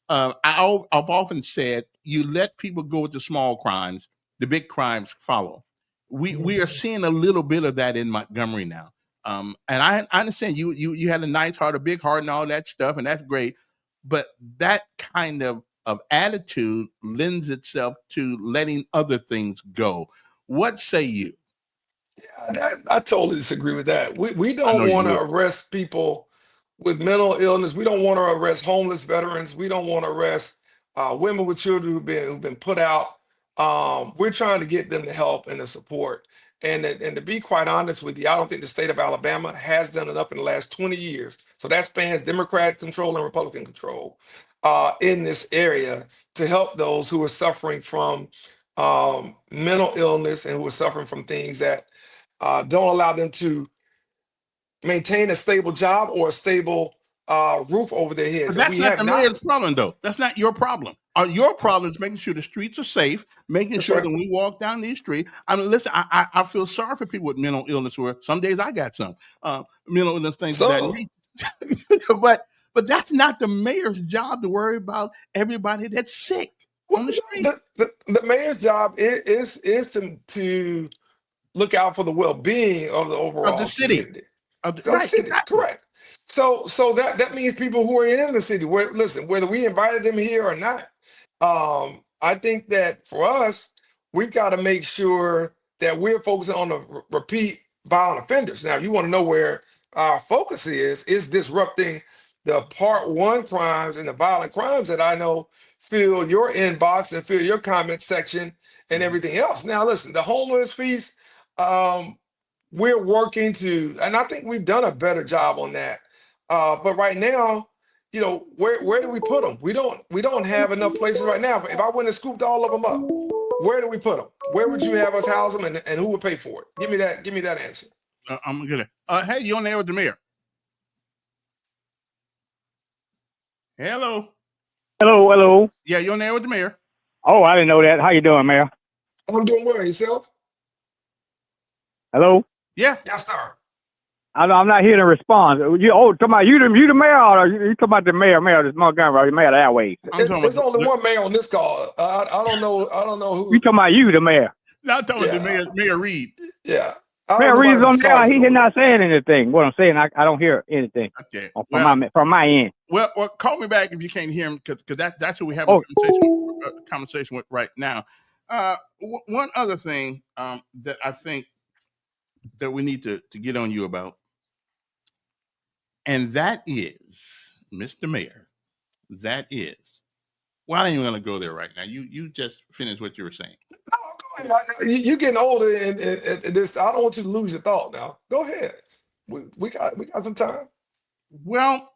I've often said you let people go with the small crimes, the big crimes follow. We are seeing a little bit of that in Montgomery now. And I understand you had a nice heart, a big heart, and all that stuff, and that's great. But that kind of attitude lends itself to letting other things go. What say you? Yeah, I totally disagree with that. We I know don't you want to would. arrest people with mental illness. We don't want to arrest homeless veterans. We don't want to arrest women with children who've been put out. We're trying to get them the help and the support. And to be quite honest with you, I don't think the state of Alabama has done enough in the last 20 years. So that spans Democrat control and Republican control in this area to help those who are suffering from mental illness and who are suffering from things that don't allow them to maintain a stable job or a stable roof over their heads. But that's not the mayor's problem, though. That's not your problem. Your problem is making sure the streets are safe, making That's sure right. that when we walk down these streets. I mean, listen, I feel sorry for people with mental illness. Where some days I got some mental illness things of that nature. But that's not the mayor's job to worry about everybody that's sick on the street. The mayor's job is to look out for the well-being of the overall Of the city. community. Right, City, exactly. correct. So that means people who are in the city. Listen, whether we invited them here or not, I think that for us, we've got to make sure that we're focusing on the repeat violent offenders. Now, you want to know where our focus is disrupting the part one crimes and the violent crimes that I know fill your inbox and fill your comment section and everything else. Now, listen, the homeless piece, we're working to, and I think we've done a better job on that. But right now, where do we put them? We don't have enough places right now. If I went and scooped all of them up, where do we put them? Where would you have us house them, and who would pay for it? Give me that answer. I'm gonna. Hey, you on there with the mayor? Hello. Hello. Yeah, you're on there with the mayor. Oh, I didn't know that. How you doing, Mayor? I'm doing well. Yourself? Hello. Yeah. Yes, sir. I'm not here to respond. Talking about you the mayor, or you talking about the mayor of Montgomery, the mayor of Airways? There's only one mayor on this call. I don't know who. You talking about you, the mayor? Not talking about the Mayor Reed. Yeah. Mayor Reed's on there. He's not saying anything. What I'm saying, I don't hear anything. Okay. From my end. Well, call me back if you can't hear him, because that's who we have a conversation with right now. One other thing that I think that we need to get on you about, and that is, Mr. Mayor, that is, well, I ain't even going to go there right now. You just finished what you were saying. Oh, go ahead. You're getting older, and this. I don't want you to lose your thought. Now, go ahead. We got some time. Well,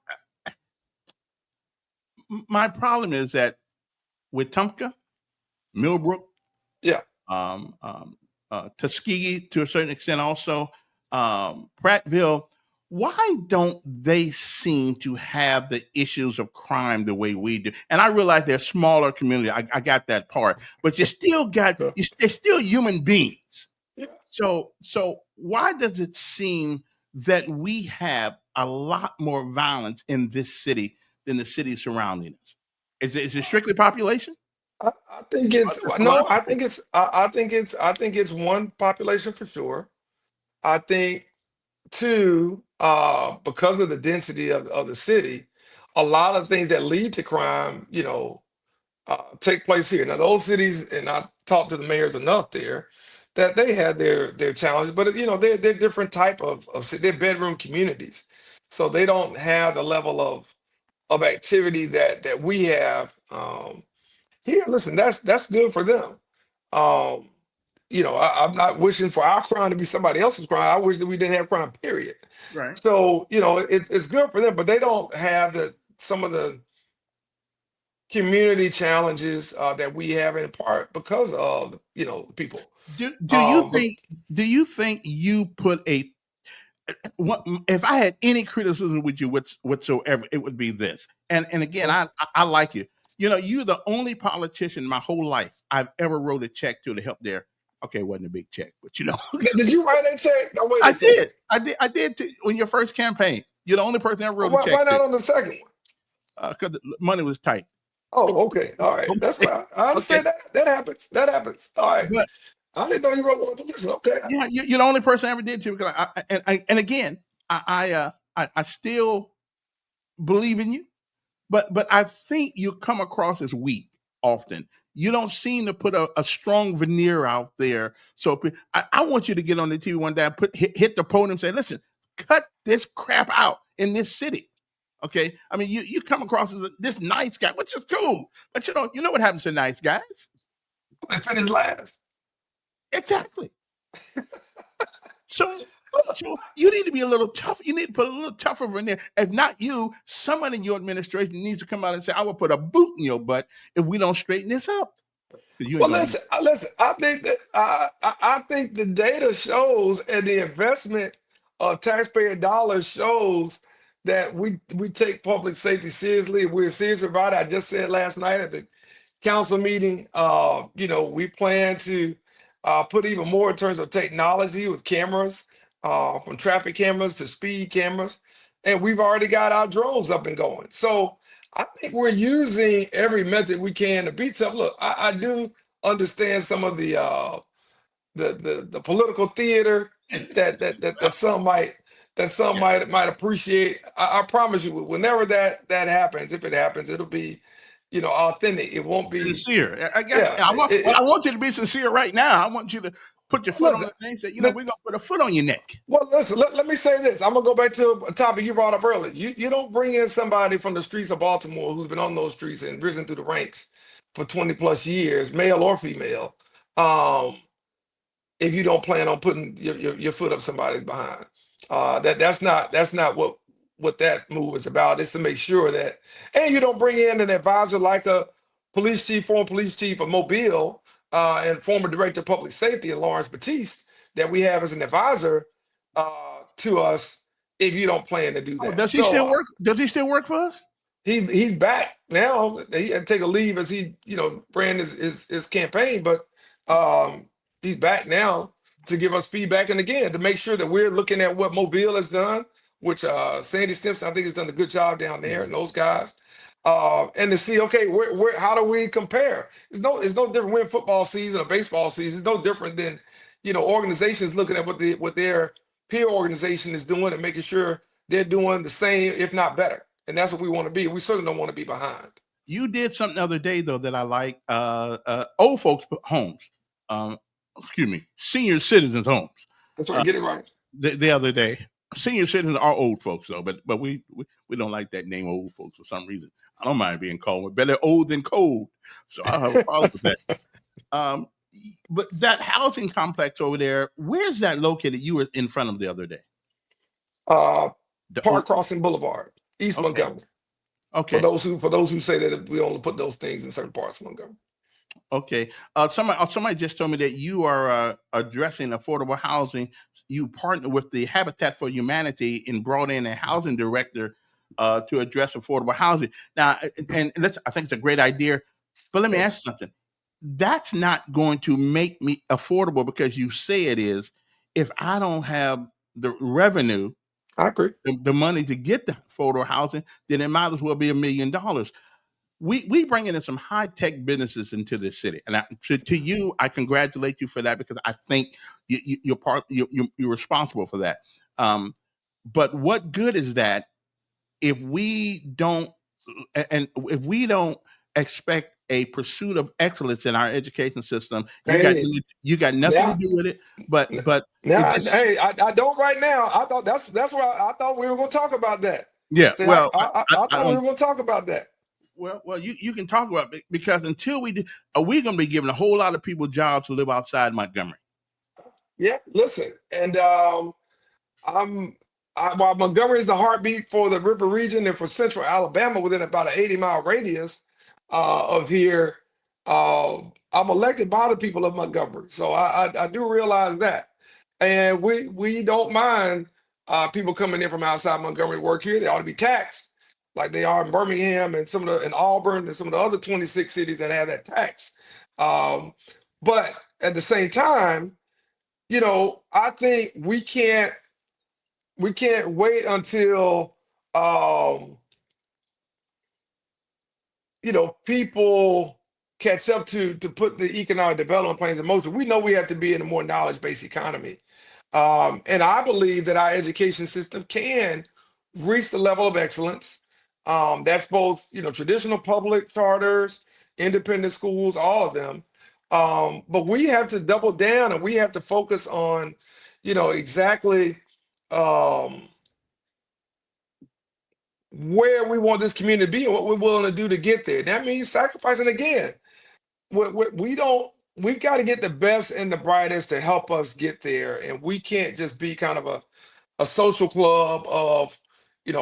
my problem is that with Tumpka, Millbrook, Tuskegee to a certain extent, also Prattville, why don't they seem to have the issues of crime the way we do? And I realize they're smaller community. I got that part, but you still got they're still human beings. Yeah. So why does it seem that we have a lot more violence in this city than the city surrounding us? Is it strictly population? I think it's Other no. philosophy? I think it's one, population for sure. I think two, because of the density of the city, a lot of things that lead to crime, take place here. Now, those cities, and I talked to the mayors enough there, that they had their challenges, but they're different type they're bedroom communities, so they don't have the level of activity that we have here. Listen, that's good for them. Um, I'm not wishing for our crime to be somebody else's crime. I wish that we didn't have crime, period. Right. So, it's good for them, but they don't have some of the community challenges that we have, in part because of the people. Do you But think you put a if I had any criticism with you whatsoever, it would be this. And again, I like you. You're the only politician my whole life I've ever wrote a check to help their. Okay, it wasn't a big check, but did you write that check? No, wait a I second. did. I did on your first campaign. You're the only person I wrote Why, a check why not to. on the second one? Because the money was tight. Oh, okay. All right. That's fine. I understand that. That happens. That happens. All right. But I didn't know you wrote one. Listen, okay. yeah, you're the only person I ever did to. Because and again, I still believe in you, but I think you come across as weak often. You don't seem to put a strong veneer out there. So I want you to get on the TV one day, and hit the podium, and say, "Listen, cut this crap out in this city." Okay, I mean, you come across as this nice guy, which is cool, but you know what happens to nice guys? They finish last. Exactly. So you need to be a little tough. You need to put a little tougher in there. If not you, someone in your administration needs to come out and say, "I will put a boot in your butt if we don't straighten this up." Well, listen. I think that I think the data shows, and the investment of taxpayer dollars shows, that we take public safety seriously. We're serious about it. I just said last night at the council meeting, we plan to put even more in terms of technology with cameras, from traffic cameras to speed cameras, and we've already got our drones up and going. So I think we're using every method we can to beat up. Look, I do understand some of the political theater that some might appreciate. I promise you, whenever that happens, if it happens, it'll be authentic. It won't be sincere. I guess I want you to be sincere right now. I want you to put your foot on the thing and say, we're gonna put a foot on your neck. Well, listen, let me say this. I'm gonna go back to a topic you brought up earlier. You don't bring in somebody from the streets of Baltimore who's been on those streets and risen through the ranks for 20 plus years, male or female, if you don't plan on putting your foot up somebody's behind. That's not what that move is about. It's to make sure that, and you don't bring in an advisor like a former police chief of Mobile, and former director of public safety, Lawrence Batiste, that we have as an advisor to us, if you don't plan to do that. Does he still work? Does he still work for us? He's back now. He had to take a leave as he ran his campaign, but he's back now to give us feedback, and again to make sure that we're looking at what Mobile has done, which Sandy Stimpson I think has done a good job down there, and those guys. And to see, okay, where how do we compare? It's no different when football season or baseball season. It's no different than organizations looking at what their peer organization is doing and making sure they're doing the same, if not better. And that's what we want to be. We certainly don't want to be behind. You did something the other day though that I like. Old folks homes. Senior citizens homes. That's right. Get it right. The other day, senior citizens are old folks though, but we don't like that name, old folks, for some reason. I don't mind being called. We're better old than cold, so I have a problem with that. But that housing complex over there, where's that located? You were in front of the other day. Park Crossing Boulevard, East Montgomery. Okay. For those who say that we only put those things in certain parts of Montgomery. Okay. Somebody just told me that you are addressing affordable housing. You partner with the Habitat for Humanity and brought in a housing director to address affordable housing. Now, and I think it's a great idea. But let me ask you something. That's not going to make me affordable because you say it is. if I don't have the revenue, I agree. the money to get the affordable housing, then it might as well be $1 million. We bringing in some high tech businesses into the city, and to you, I congratulate you for that because I think you're responsible for that. But what good is that if we don't expect a pursuit of excellence in our education system? You got nothing to do with it. But now, it just, I don't right now. I thought that's where I thought we were going to talk about that. Yeah, See, well, I thought we were going to talk about that. Well, you can talk about it because until we do, are we going to be giving a whole lot of people jobs to live outside Montgomery? Yeah, listen, and while Montgomery is the heartbeat for the River region and for Central Alabama within about an 80-mile radius of here, I'm elected by the people of Montgomery, so I do realize that, and we don't mind people coming in from outside Montgomery to work here. They ought to be taxed like they are in Birmingham and in Auburn and some of the other 26 cities that have that tax. But at the same time, I think we can't wait until people catch up to put the economic development plans in motion. We know we have to be in a more knowledge-based economy. And I believe that our education system can reach the level of excellence. That's both, traditional public charters, independent schools, all of them. But we have to double down and we have to focus on, exactly where we want this community to be and what we're willing to do to get there. That means sacrificing again. We've got to get the best and the brightest to help us get there. And we can't just be kind of a social club of,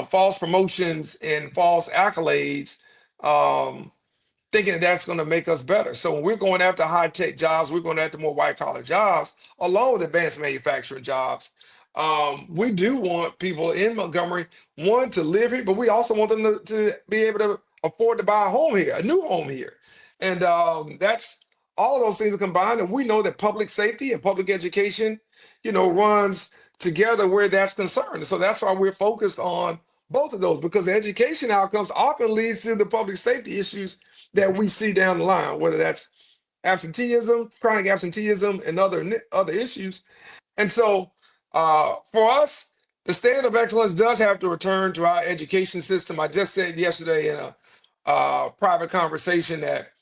false promotions and false accolades, thinking that's going to make us better. So when we're going after high tech jobs, we're going after more white collar jobs, along with advanced manufacturing jobs. We do want people in Montgomery, one, to live here, but we also want them to be able to afford to buy a home here, a new home here. And that's all of those things are combined. And we know that public safety and public education, runs together where that's concerned. So that's why we're focused on both of those, because the education outcomes often leads to the public safety issues that we see down the line, whether that's absenteeism, chronic absenteeism, and other issues. And so for us, the standard of excellence does have to return to our education system. I just said yesterday in a private conversation that,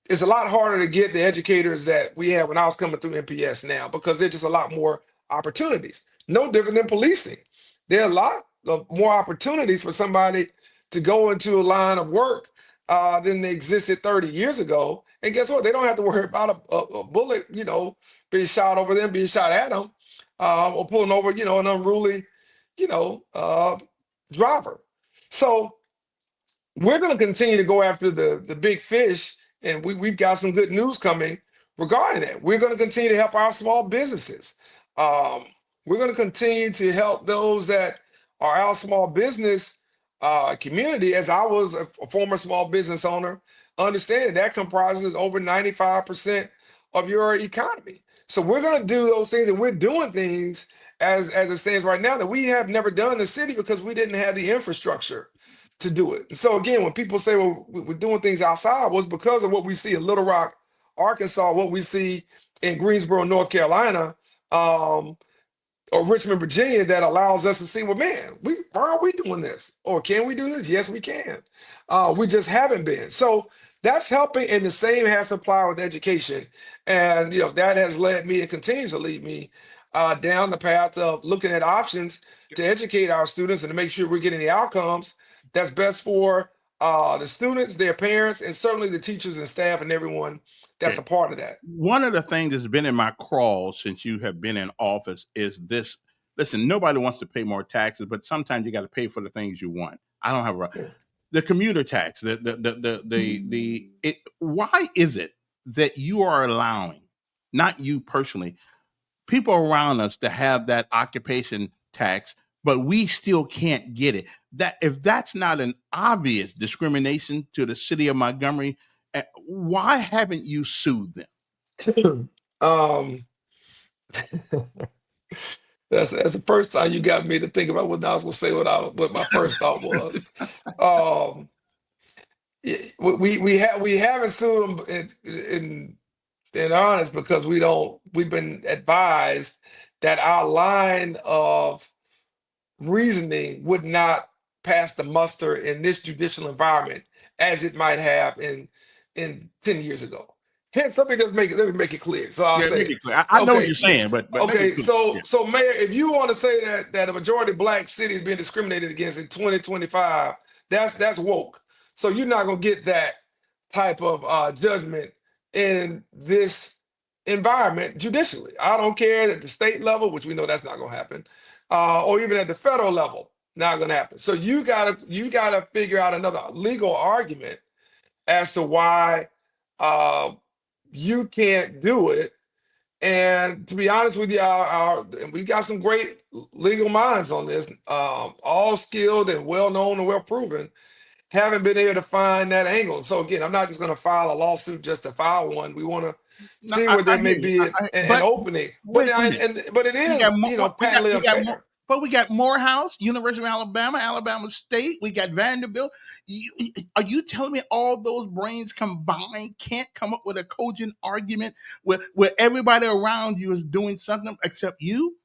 it's a lot harder to get the educators that we had when I was coming through MPS now, because there's just a lot more opportunities. No different than policing. There are a lot of more opportunities for somebody to go into a line of work than they existed 30 years ago. And guess what? They don't have to worry about a bullet, being shot over them, being shot at them, or pulling over, an unruly, driver. So we're going to continue to go after the big fish, and we've got some good news coming regarding that. We're going to continue to help our small businesses. We're going to continue to help those that are our small business community. As I was a former small business owner, understand that comprises over 95% of your economy. So we're going to do those things, and we're doing things as it stands right now that we have never done in the city because we didn't have the infrastructure to do it. And so again, when people say, well, we're doing things outside, was because of what we see in Little Rock, Arkansas, what we see in Greensboro, North Carolina, or Richmond, Virginia, that allows us to see, well, man, why are we doing this? Or can we do this? Yes, we can. We just haven't been. So that's helping, and the same has to apply with education. And that has led me and continues to lead me down the path of looking at options to educate our students and to make sure we're getting the outcomes that's best for the students, their parents, and certainly the teachers and staff and everyone that's a part of that. One of the things that's been in my crawl since you have been in office is this. Listen, nobody wants to pay more taxes, but sometimes you got to pay for the things you want. I don't have the commuter tax. Why is it that you are allowing, not you personally, people around us to have that occupation tax, but we still can't get it? That if that's not an obvious discrimination to the city of Montgomery, why haven't you sued them? That's the first time you got me to think about what I was going to say. What my first thought was. Um, we haven't sued them in honest because we've been advised that our line of reasoning would not pass the muster in this judicial environment as it might have in 10 years ago. Hence, let me make it clear. So I'll say, make it clear. I know what okay, you're saying, but okay. So Mayor, if you want to say that a majority black city is being discriminated against in 2025, that's woke. So you're not gonna get that type of judgment in this environment judicially. I don't care at the state level, which we know that's not gonna happen, or even at the federal level, not gonna happen. So you gotta figure out another legal argument as to why you can't do it. And to be honest with you, we got some great legal minds on this, all skilled and well known and well proven. Haven't been able to find that angle. So again, I'm not just going to file a lawsuit just to file one. We want to see where there may be an opening. But it is, patently unfair. But we got Morehouse, University of Alabama, Alabama State. We got Vanderbilt. Are you telling me all those brains combined can't come up with a cogent argument where everybody around you is doing something except you?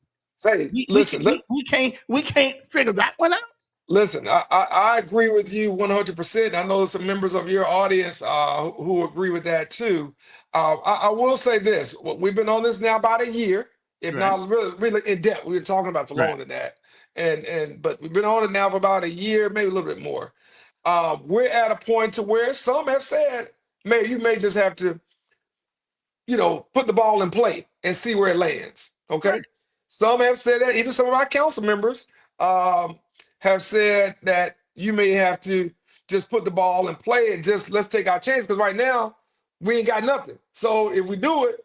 Hey, we can't figure that one out. Listen, I agree with you 100%. I know there's some members of your audience who agree with that too. I will say this: we've been on this now about a year. If not really in depth, we were talking about for longer than that, but we've been on it now for about a year, maybe a little bit more. We're at a point to where some have said, "Mayor, you may just have to, put the ball in play and see where it lands." Okay. Right. Some have said that. Even some of our council members have said that you may have to just put the ball in play and just let's take our chance because right now we ain't got nothing. So if we do it,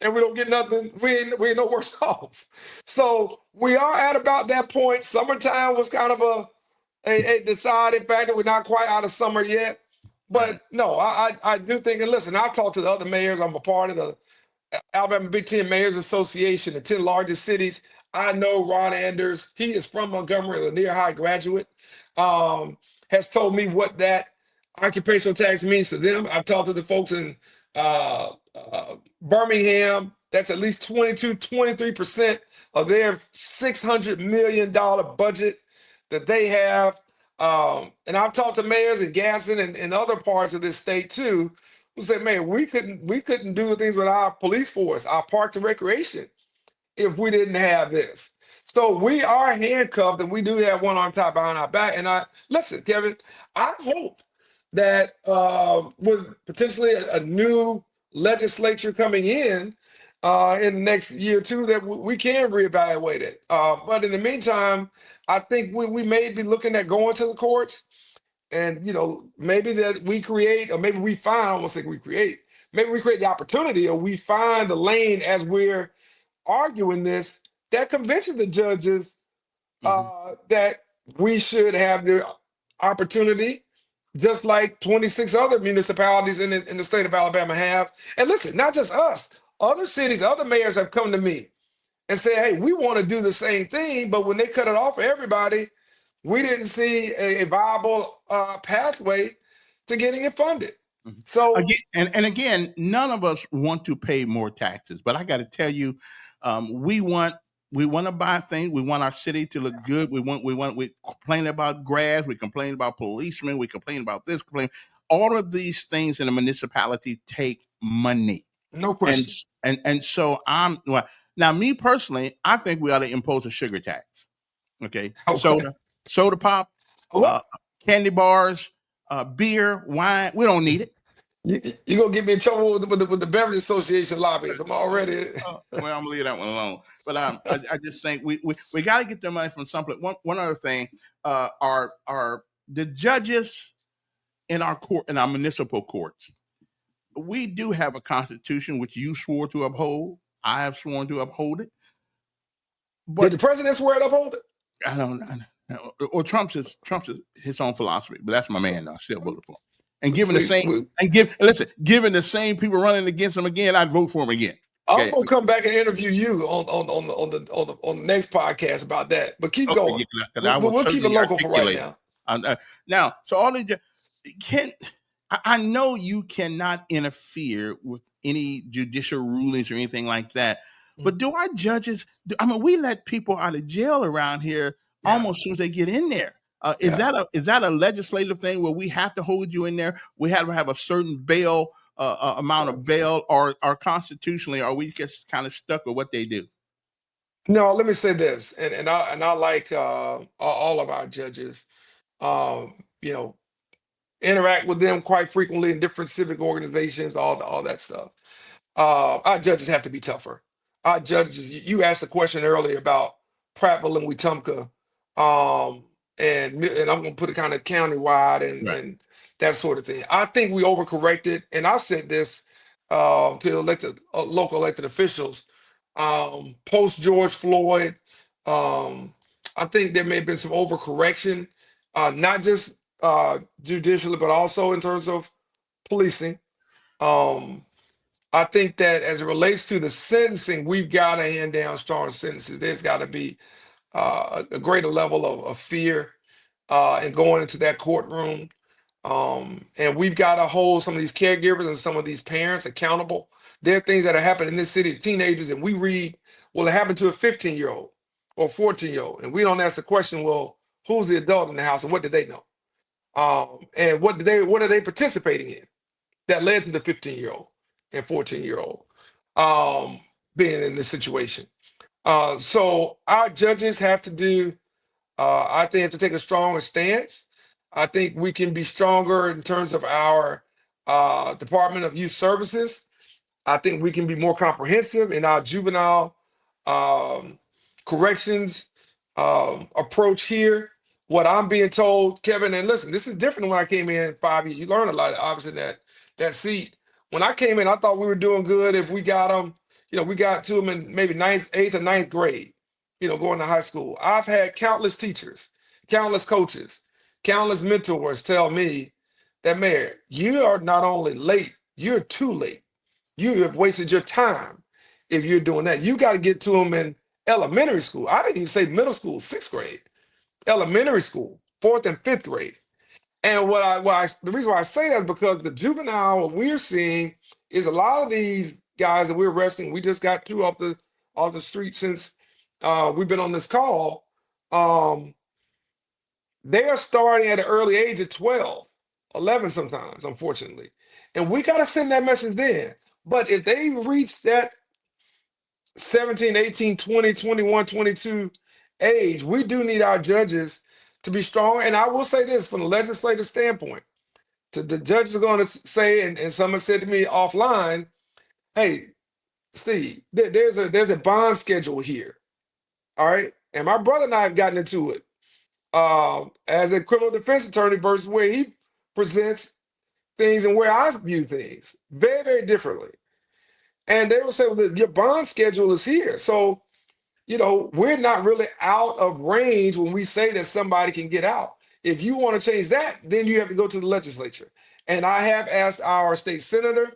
and we don't get nothing, we ain't no worse off. So we are at about that point. Summertime was kind of a deciding factor. We're not quite out of summer yet. But no, I do think, and listen, I've talked to the other mayors. I'm a part of the Alabama Big Ten Mayors Association, the 10 largest cities. I know Ron Anders, he is from Montgomery, a Lanier High graduate, has told me what that occupational tax means to them. I've talked to the folks in Birmingham, that's at least 23% of their $600 million budget that they have. And I've talked to mayors in Gaston and other parts of this state too, who said, man, we couldn't do things with our police force, our parks and recreation, if we didn't have this. So we are handcuffed and we do have one arm tied behind our back. And listen, Kevin, I hope that with potentially a new legislature coming in the next year or two, that we can reevaluate it. But in the meantime, I think we may be looking at going to the courts, and maybe that we create, or maybe we find, I almost think we create, maybe we create the opportunity, or we find the lane as we're arguing this that convinces the judges that we should have the opportunity, just like 26 other municipalities in the state of Alabama have. And listen, not just us, other cities, other mayors have come to me and said, hey, we want to do the same thing, but when they cut it off for everybody, we didn't see a viable pathway to getting it funded. So again, none of us want to pay more taxes, but I got to tell you, we want to buy things. We want our city to look good. We complain about grass. We complain about policemen. We complain about this. All of these things in a municipality take money. No question. And so now me personally, I think we ought to impose a sugar tax. Okay. Soda pop, candy bars, beer, wine. We don't need it. You're going to get me in trouble with the Beverage Association lobbyists. I'm already... Well, I'm going to leave that one alone. But I just think we got to get their money from someplace. One other thing, are the judges in our court, in our municipal courts, we do have a constitution which you swore to uphold. I have sworn to uphold it. But did the president swear to uphold it? I don't know. Or Trump's his own philosophy, but that's my man. I still voted for him. And given the same people running against him again, I'd vote for him again. I'm gonna come back and interview you on the next podcast about that. But keep going. Yeah, 'cause I will We'll keep it certainly local for right articulate it. now. Now, so all the I know you cannot interfere with any judicial rulings or anything like that, but do our judges? I mean, we let people out of jail around here almost as soon as they get in there. Is that a legislative thing where we have to hold you in there? We have to have a certain bail amount of bail, or constitutionally, are we just kind of stuck with what they do? No, let me say this, and I like all of our judges. You know, interact with them quite frequently in different civic organizations, all that stuff. Our judges have to be tougher. Our judges, you asked a question earlier about Prattville and Wetumpka, and I'm going to put it kind of countywide and that sort of thing. I think we overcorrected, and I've said this to local elected officials post George Floyd. I think there may have been some overcorrection, not just judicially, but also in terms of policing. I think that as it relates to the sentencing, we've got to hand down strong sentences. There's got to be a greater level of fear in going into that courtroom. And we've got to hold some of these caregivers and some of these parents accountable. There are things that are happening in this city to teenagers, and we read, well, it happened to a 15-year-old or 14-year-old. And we don't ask the question, well, who's the adult in the house and what did they know? And what are they participating in that led to the 15-year-old and 14-year-old being in this situation? So our judges have to do, I think, have to take a stronger stance. I think we can be stronger in terms of our Department of Youth Services. I think we can be more comprehensive in our juvenile corrections approach here. What I'm being told, Kevin, and listen, this is different when I came in 5 years. You learn a lot, obviously, in that seat. When I came in, I thought we were doing good. If we got them, we got to them in maybe 8th or 9th grade, going to high school. I've had countless teachers, countless coaches, countless mentors tell me that, Mayor, you are not only late, you're too late. You have wasted your time if you're doing that. You got to get to them in elementary school. I didn't even say middle school, 6th grade. Elementary school, 4th and 5th grade. And the reason why I say that is because the juvenile, what we're seeing is a lot of these guys that we're arresting, we just got 2 off the street since we've been on this call. They are starting at an early age of 12, 11 sometimes, unfortunately. And we got to send that message then. But if they reach that 17, 18, 20, 21, 22 age, we do need our judges to be strong. And I will say this from a legislative standpoint, the judges are going to say, and someone said to me offline, hey, Steve, there's a bond schedule here. All right. And my brother and I have gotten into it as a criminal defense attorney versus where he presents things and where I view things very, very differently. And they will say, well, your bond schedule is here. So, we're not really out of range when we say that somebody can get out. If you want to change that, then you have to go to the legislature. And I have asked our state senator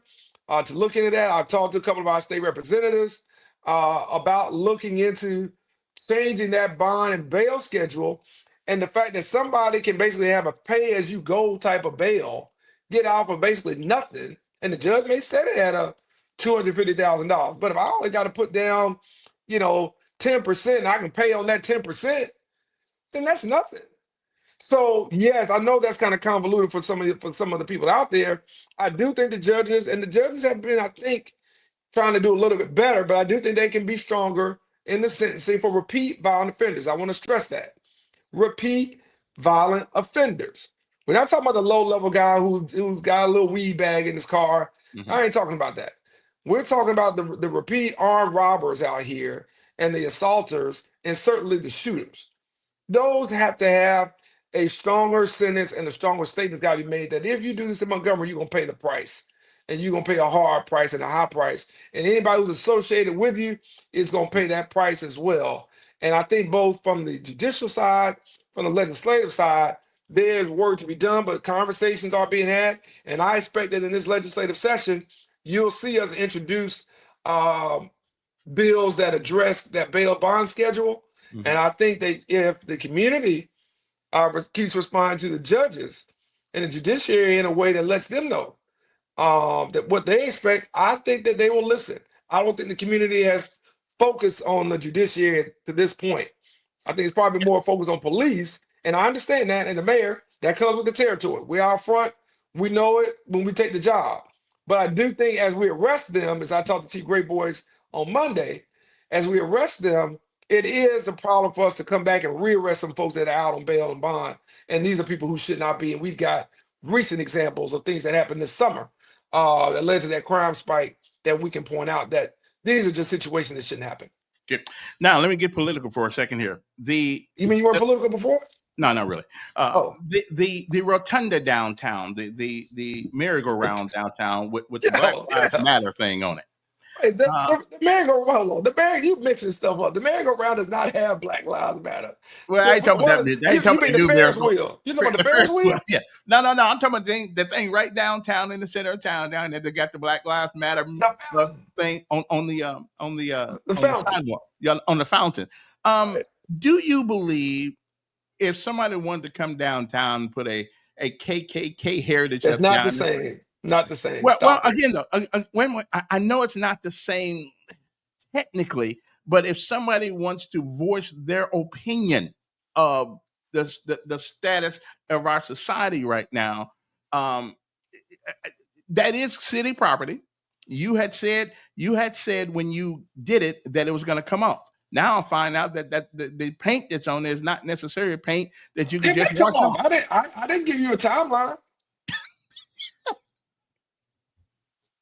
to look into that. I've talked to a couple of our state representatives about looking into changing that bond and bail schedule. And the fact that somebody can basically have a pay-as-you-go type of bail, get out for basically nothing, and the judge may set it at $250,000. But if I only got to put down, 10%, and I can pay on that 10%, then that's nothing. So yes, I know that's kind of convoluted for some of the people out there. I do think the judges have been, I think, trying to do a little bit better, but I do think they can be stronger in the sentencing for repeat violent offenders. I want to stress that. Repeat violent offenders. We're not talking about the low-level guy who's got a little weed bag in his car. Mm-hmm. I ain't talking about that. We're talking about the repeat armed robbers out here and the assaulters and certainly the shooters. Those have to have a stronger sentence, and a stronger statement's got to be made that if you do this in Montgomery, you're going to pay the price. And you're going to pay a hard price and a high price. And anybody who's associated with you is going to pay that price as well. And I think both from the judicial side, from the legislative side, there's work to be done, but conversations are being had. And I expect that in this legislative session, you'll see us introduce bills that address that bail bond schedule. Mhm. And I think that if the community keeps responding to the judges and the judiciary in a way that lets them know that what they expect, I think that they will listen. I don't think the community has focused on the judiciary to this point. I think it's probably more focused on police, and I understand that. And the mayor, that comes with the territory. We're out front. We know it when we take the job. But I do think as we arrest them, as I talked to Chief Great Boys on Monday, as we arrest them, it is a problem for us to come back and rearrest some folks that are out on bail and bond. And these are people who should not be. And we've got recent examples of things that happened this summer that led to that crime spike that we can point out that these are just situations that shouldn't happen. Okay. Now, let me get political for a second here. You mean you weren't political before? No, not really. The rotunda downtown, the merry-go-round downtown with the Black Lives Matter thing on it. Hey, the merry-go-round, you mixing stuff up. The merry-go-round does not have Black Lives Matter. Well, I ain't talking about that. I ain't talking about the Ferris wheel. You talking about the Ferris wheel? Yeah. No. I'm talking about the thing right downtown in the center of town down there. They got the Black Lives Matter thing on the sidewalk, on the fountain. Do you believe if somebody wanted to come downtown and put a KKK heritage, it's not the same. Not the same. Well, again, though, I know it's not the same technically, but if somebody wants to voice their opinion of the status of our society right now, that is city property. You had said when you did it that it was going to come off. Now I find out that the paint that's on there is not necessarily paint that you can just wash off. I didn't give you a timeline.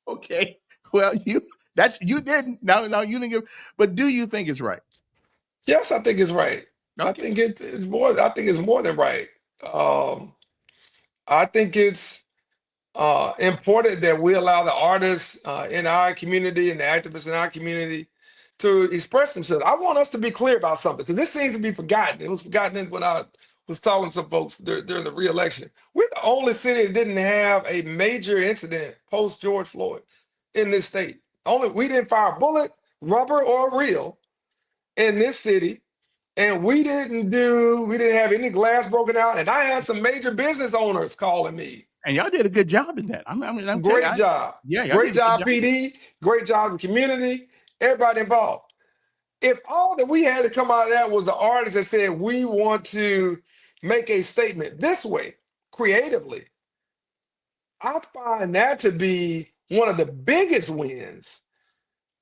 Okay. Well, you didn't. No, you didn't give. But do you think it's right? Yes, I think it's right. Okay. I think it's more. I think it's more than right. I think it's important that we allow the artists in our community and the activists in our community to express themselves. I want us to be clear about something because this seems to be forgotten. It was forgotten when I was talking to some folks during the re-election. We're the only city that didn't have a major incident post George Floyd in this state. We didn't fire a bullet, rubber, or reel in this city. And we didn't have any glass broken out. And I had some major business owners calling me. And y'all did a good job in that. I mean, great job. Yeah, great job, PD. Great job, the community. Everybody involved. If all that we had to come out of that was the artist that said we want to make a statement this way, creatively, I find that to be one of the biggest wins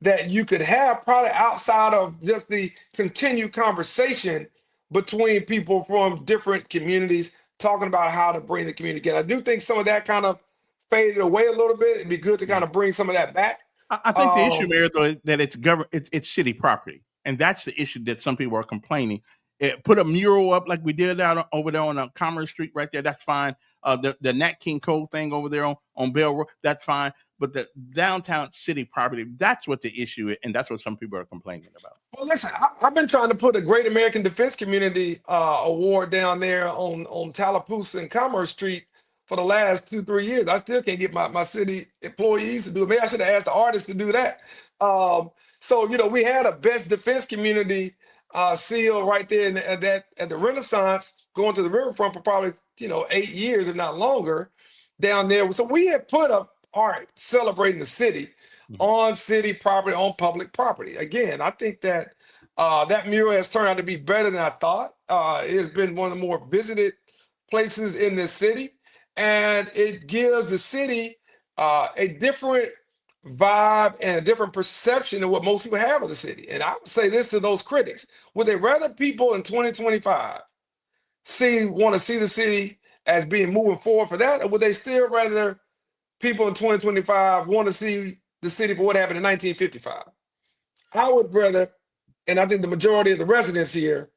that you could have, probably outside of just the continued conversation between people from different communities talking about how to bring the community together. I do think some of that kind of faded away a little bit. It'd be good to kind of bring some of that back. I think the issue, Mayor, though, that it's city property. And that's the issue that some people are complaining. Put a mural up like we did out over there on Commerce Street right there. That's fine. The Nat King Cole thing over there on Bell Road, that's fine. But the downtown city property, that's what the issue is. And that's what some people are complaining about. Well, listen, I've been trying to put a Great American Defense Community award down there on Tallapoosa and Commerce Street for the last 2-3 years. I still can't get my city employees to do it. Maybe I should have asked the artists to do that. So, we had a Best Defense Community seal right there at the Renaissance going to the riverfront for probably, 8 years, if not longer, down there. So we had put up art celebrating the city on city property, on public property. Again, I think that that mural has turned out to be better than I thought. It has been one of the more visited places in this city, and it gives the city a different vibe and a different perception of what most people have of the city. And I would say this to those critics: would they rather people in 2025 want to see the city as being moving forward for that, or would they still rather people in 2025 want to see the city for what happened in 1955? I would rather, and I think the majority of the residents here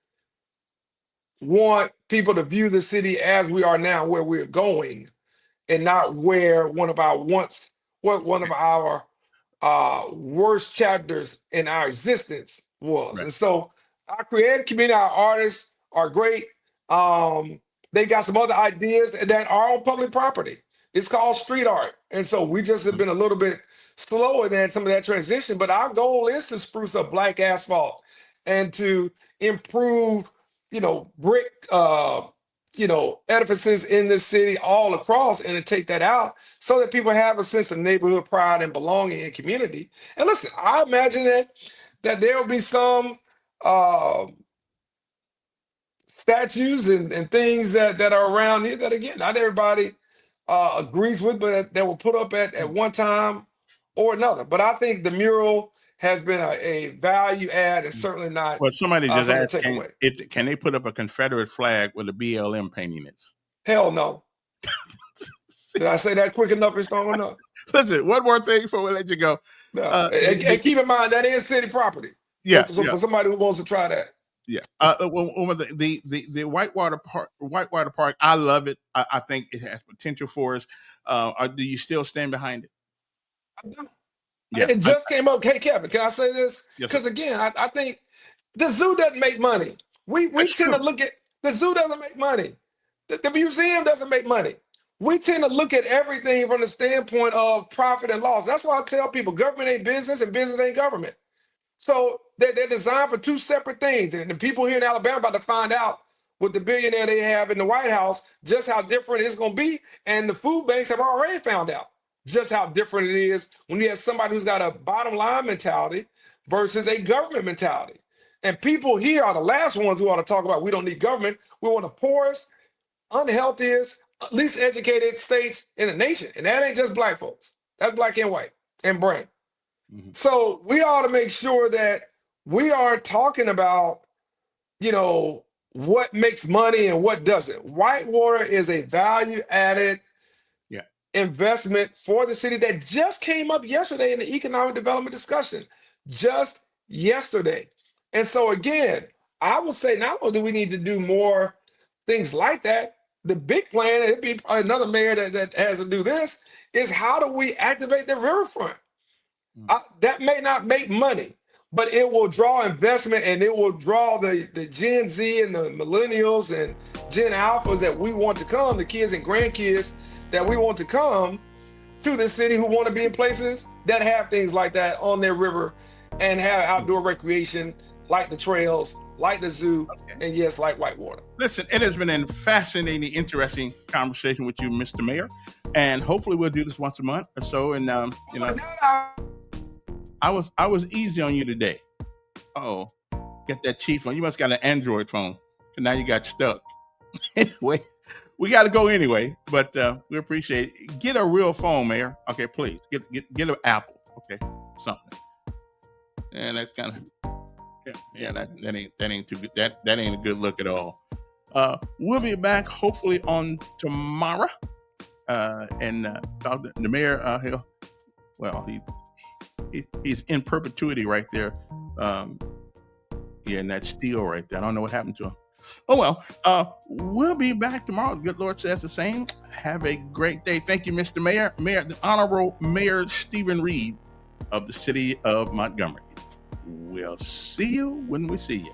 want people to view the city as we are now, where we're going, and not where one of our worst chapters in our existence was. Right. And so our creative community, our artists are great. They got some other ideas that are on public property. It's called street art. And so we just have been a little bit slower than some of that transition. But our goal is to spruce up black asphalt and to improve, brick, edifices in the city all across, and to take that out so that people have a sense of neighborhood pride and belonging in community. And listen, I imagine that there will be some statues and things that are around here that, again, not everybody agrees with, but that were put up at one time or another. But I think the mural has been a value add and certainly not Well, somebody just something to asked, take away. can they put up a Confederate flag with a BLM painting it? Hell no. Did I say that quick enough or strong enough? Listen, one more thing before we let you go. No. And keep in mind that is city property. Yeah. So for somebody who wants to try that. Yeah. The Whitewater Park, I love it. I think it has potential for us. Do you still stand behind it? I do. Yeah, it just came up. Hey, Kevin, can I say this? Yes, Because again, I think the zoo doesn't make money. We tend to look at the zoo doesn't make money. The museum doesn't make money. We tend to look at everything from the standpoint of profit and loss. That's why I tell people government ain't business and business ain't government. So they're designed for two separate things. And the people here in Alabama are about to find out with the billionaire they have in the White House just how different it's going to be. And the food banks have already found out just how different it is when you have somebody who's got a bottom line mentality versus a government mentality. And people here are the last ones who ought to talk about we don't need government. We want the poorest, unhealthiest, least educated states in the nation. And that ain't just black folks. That's black and white and brown. Mm-hmm. So we ought to make sure that we are talking about, what makes money and what doesn't. Whitewater is a value-added investment for the city that just came up yesterday in the economic development discussion, just yesterday. And so again, I would say not only do we need to do more things like that, the big plan, it'd be another mayor that has to do this, is how do we activate the riverfront? That may not make money, but it will draw investment and it will draw the Gen Z and the millennials and Gen Alphas that we want to come, the kids and grandkids that we want to come to the city who want to be in places that have things like that on their river and have outdoor recreation like the trails, like the zoo, and yes, like Whitewater. Listen, it has been a fascinating, interesting conversation with you, Mr. Mayor, and hopefully we'll do this once a month or so. And I was easy on you today. Oh, get that cheap phone. You must got an Android phone, and now you got stuck. Anyway, we got to go anyway, but we appreciate it. Get a real phone, Mayor. Okay, please get an Apple. Okay, something. And that's kind of that ain't too good. That ain't a good look at all. We'll be back hopefully on tomorrow, and talk to the mayor. He's in perpetuity right there. And that steel right there. I don't know what happened to him. Oh well. We'll be back tomorrow. Good Lord says the same. Have a great day. Thank you, Mr. Mayor. The Honorable Mayor Stephen Reed of the City of Montgomery. We'll see you when we see you.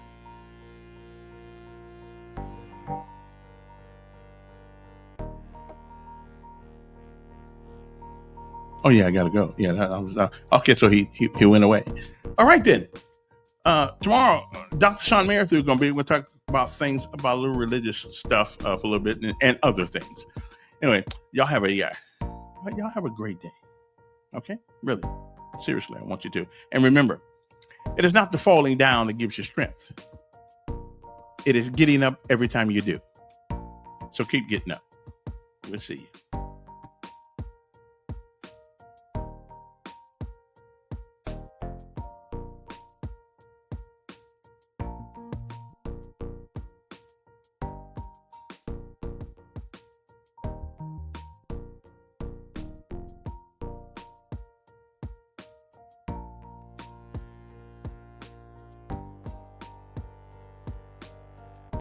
Oh yeah, I gotta go. Yeah, okay. So he went away. All right then. Tomorrow, Dr. Sean Mayerthue is gonna be. We'll talk about things about a little religious stuff for a little bit and other things. Anyway, y'all have a great day. Okay, really, seriously, I want you to. And remember, it is not the falling down that gives you strength. It is getting up every time you do. So keep getting up. We'll see you.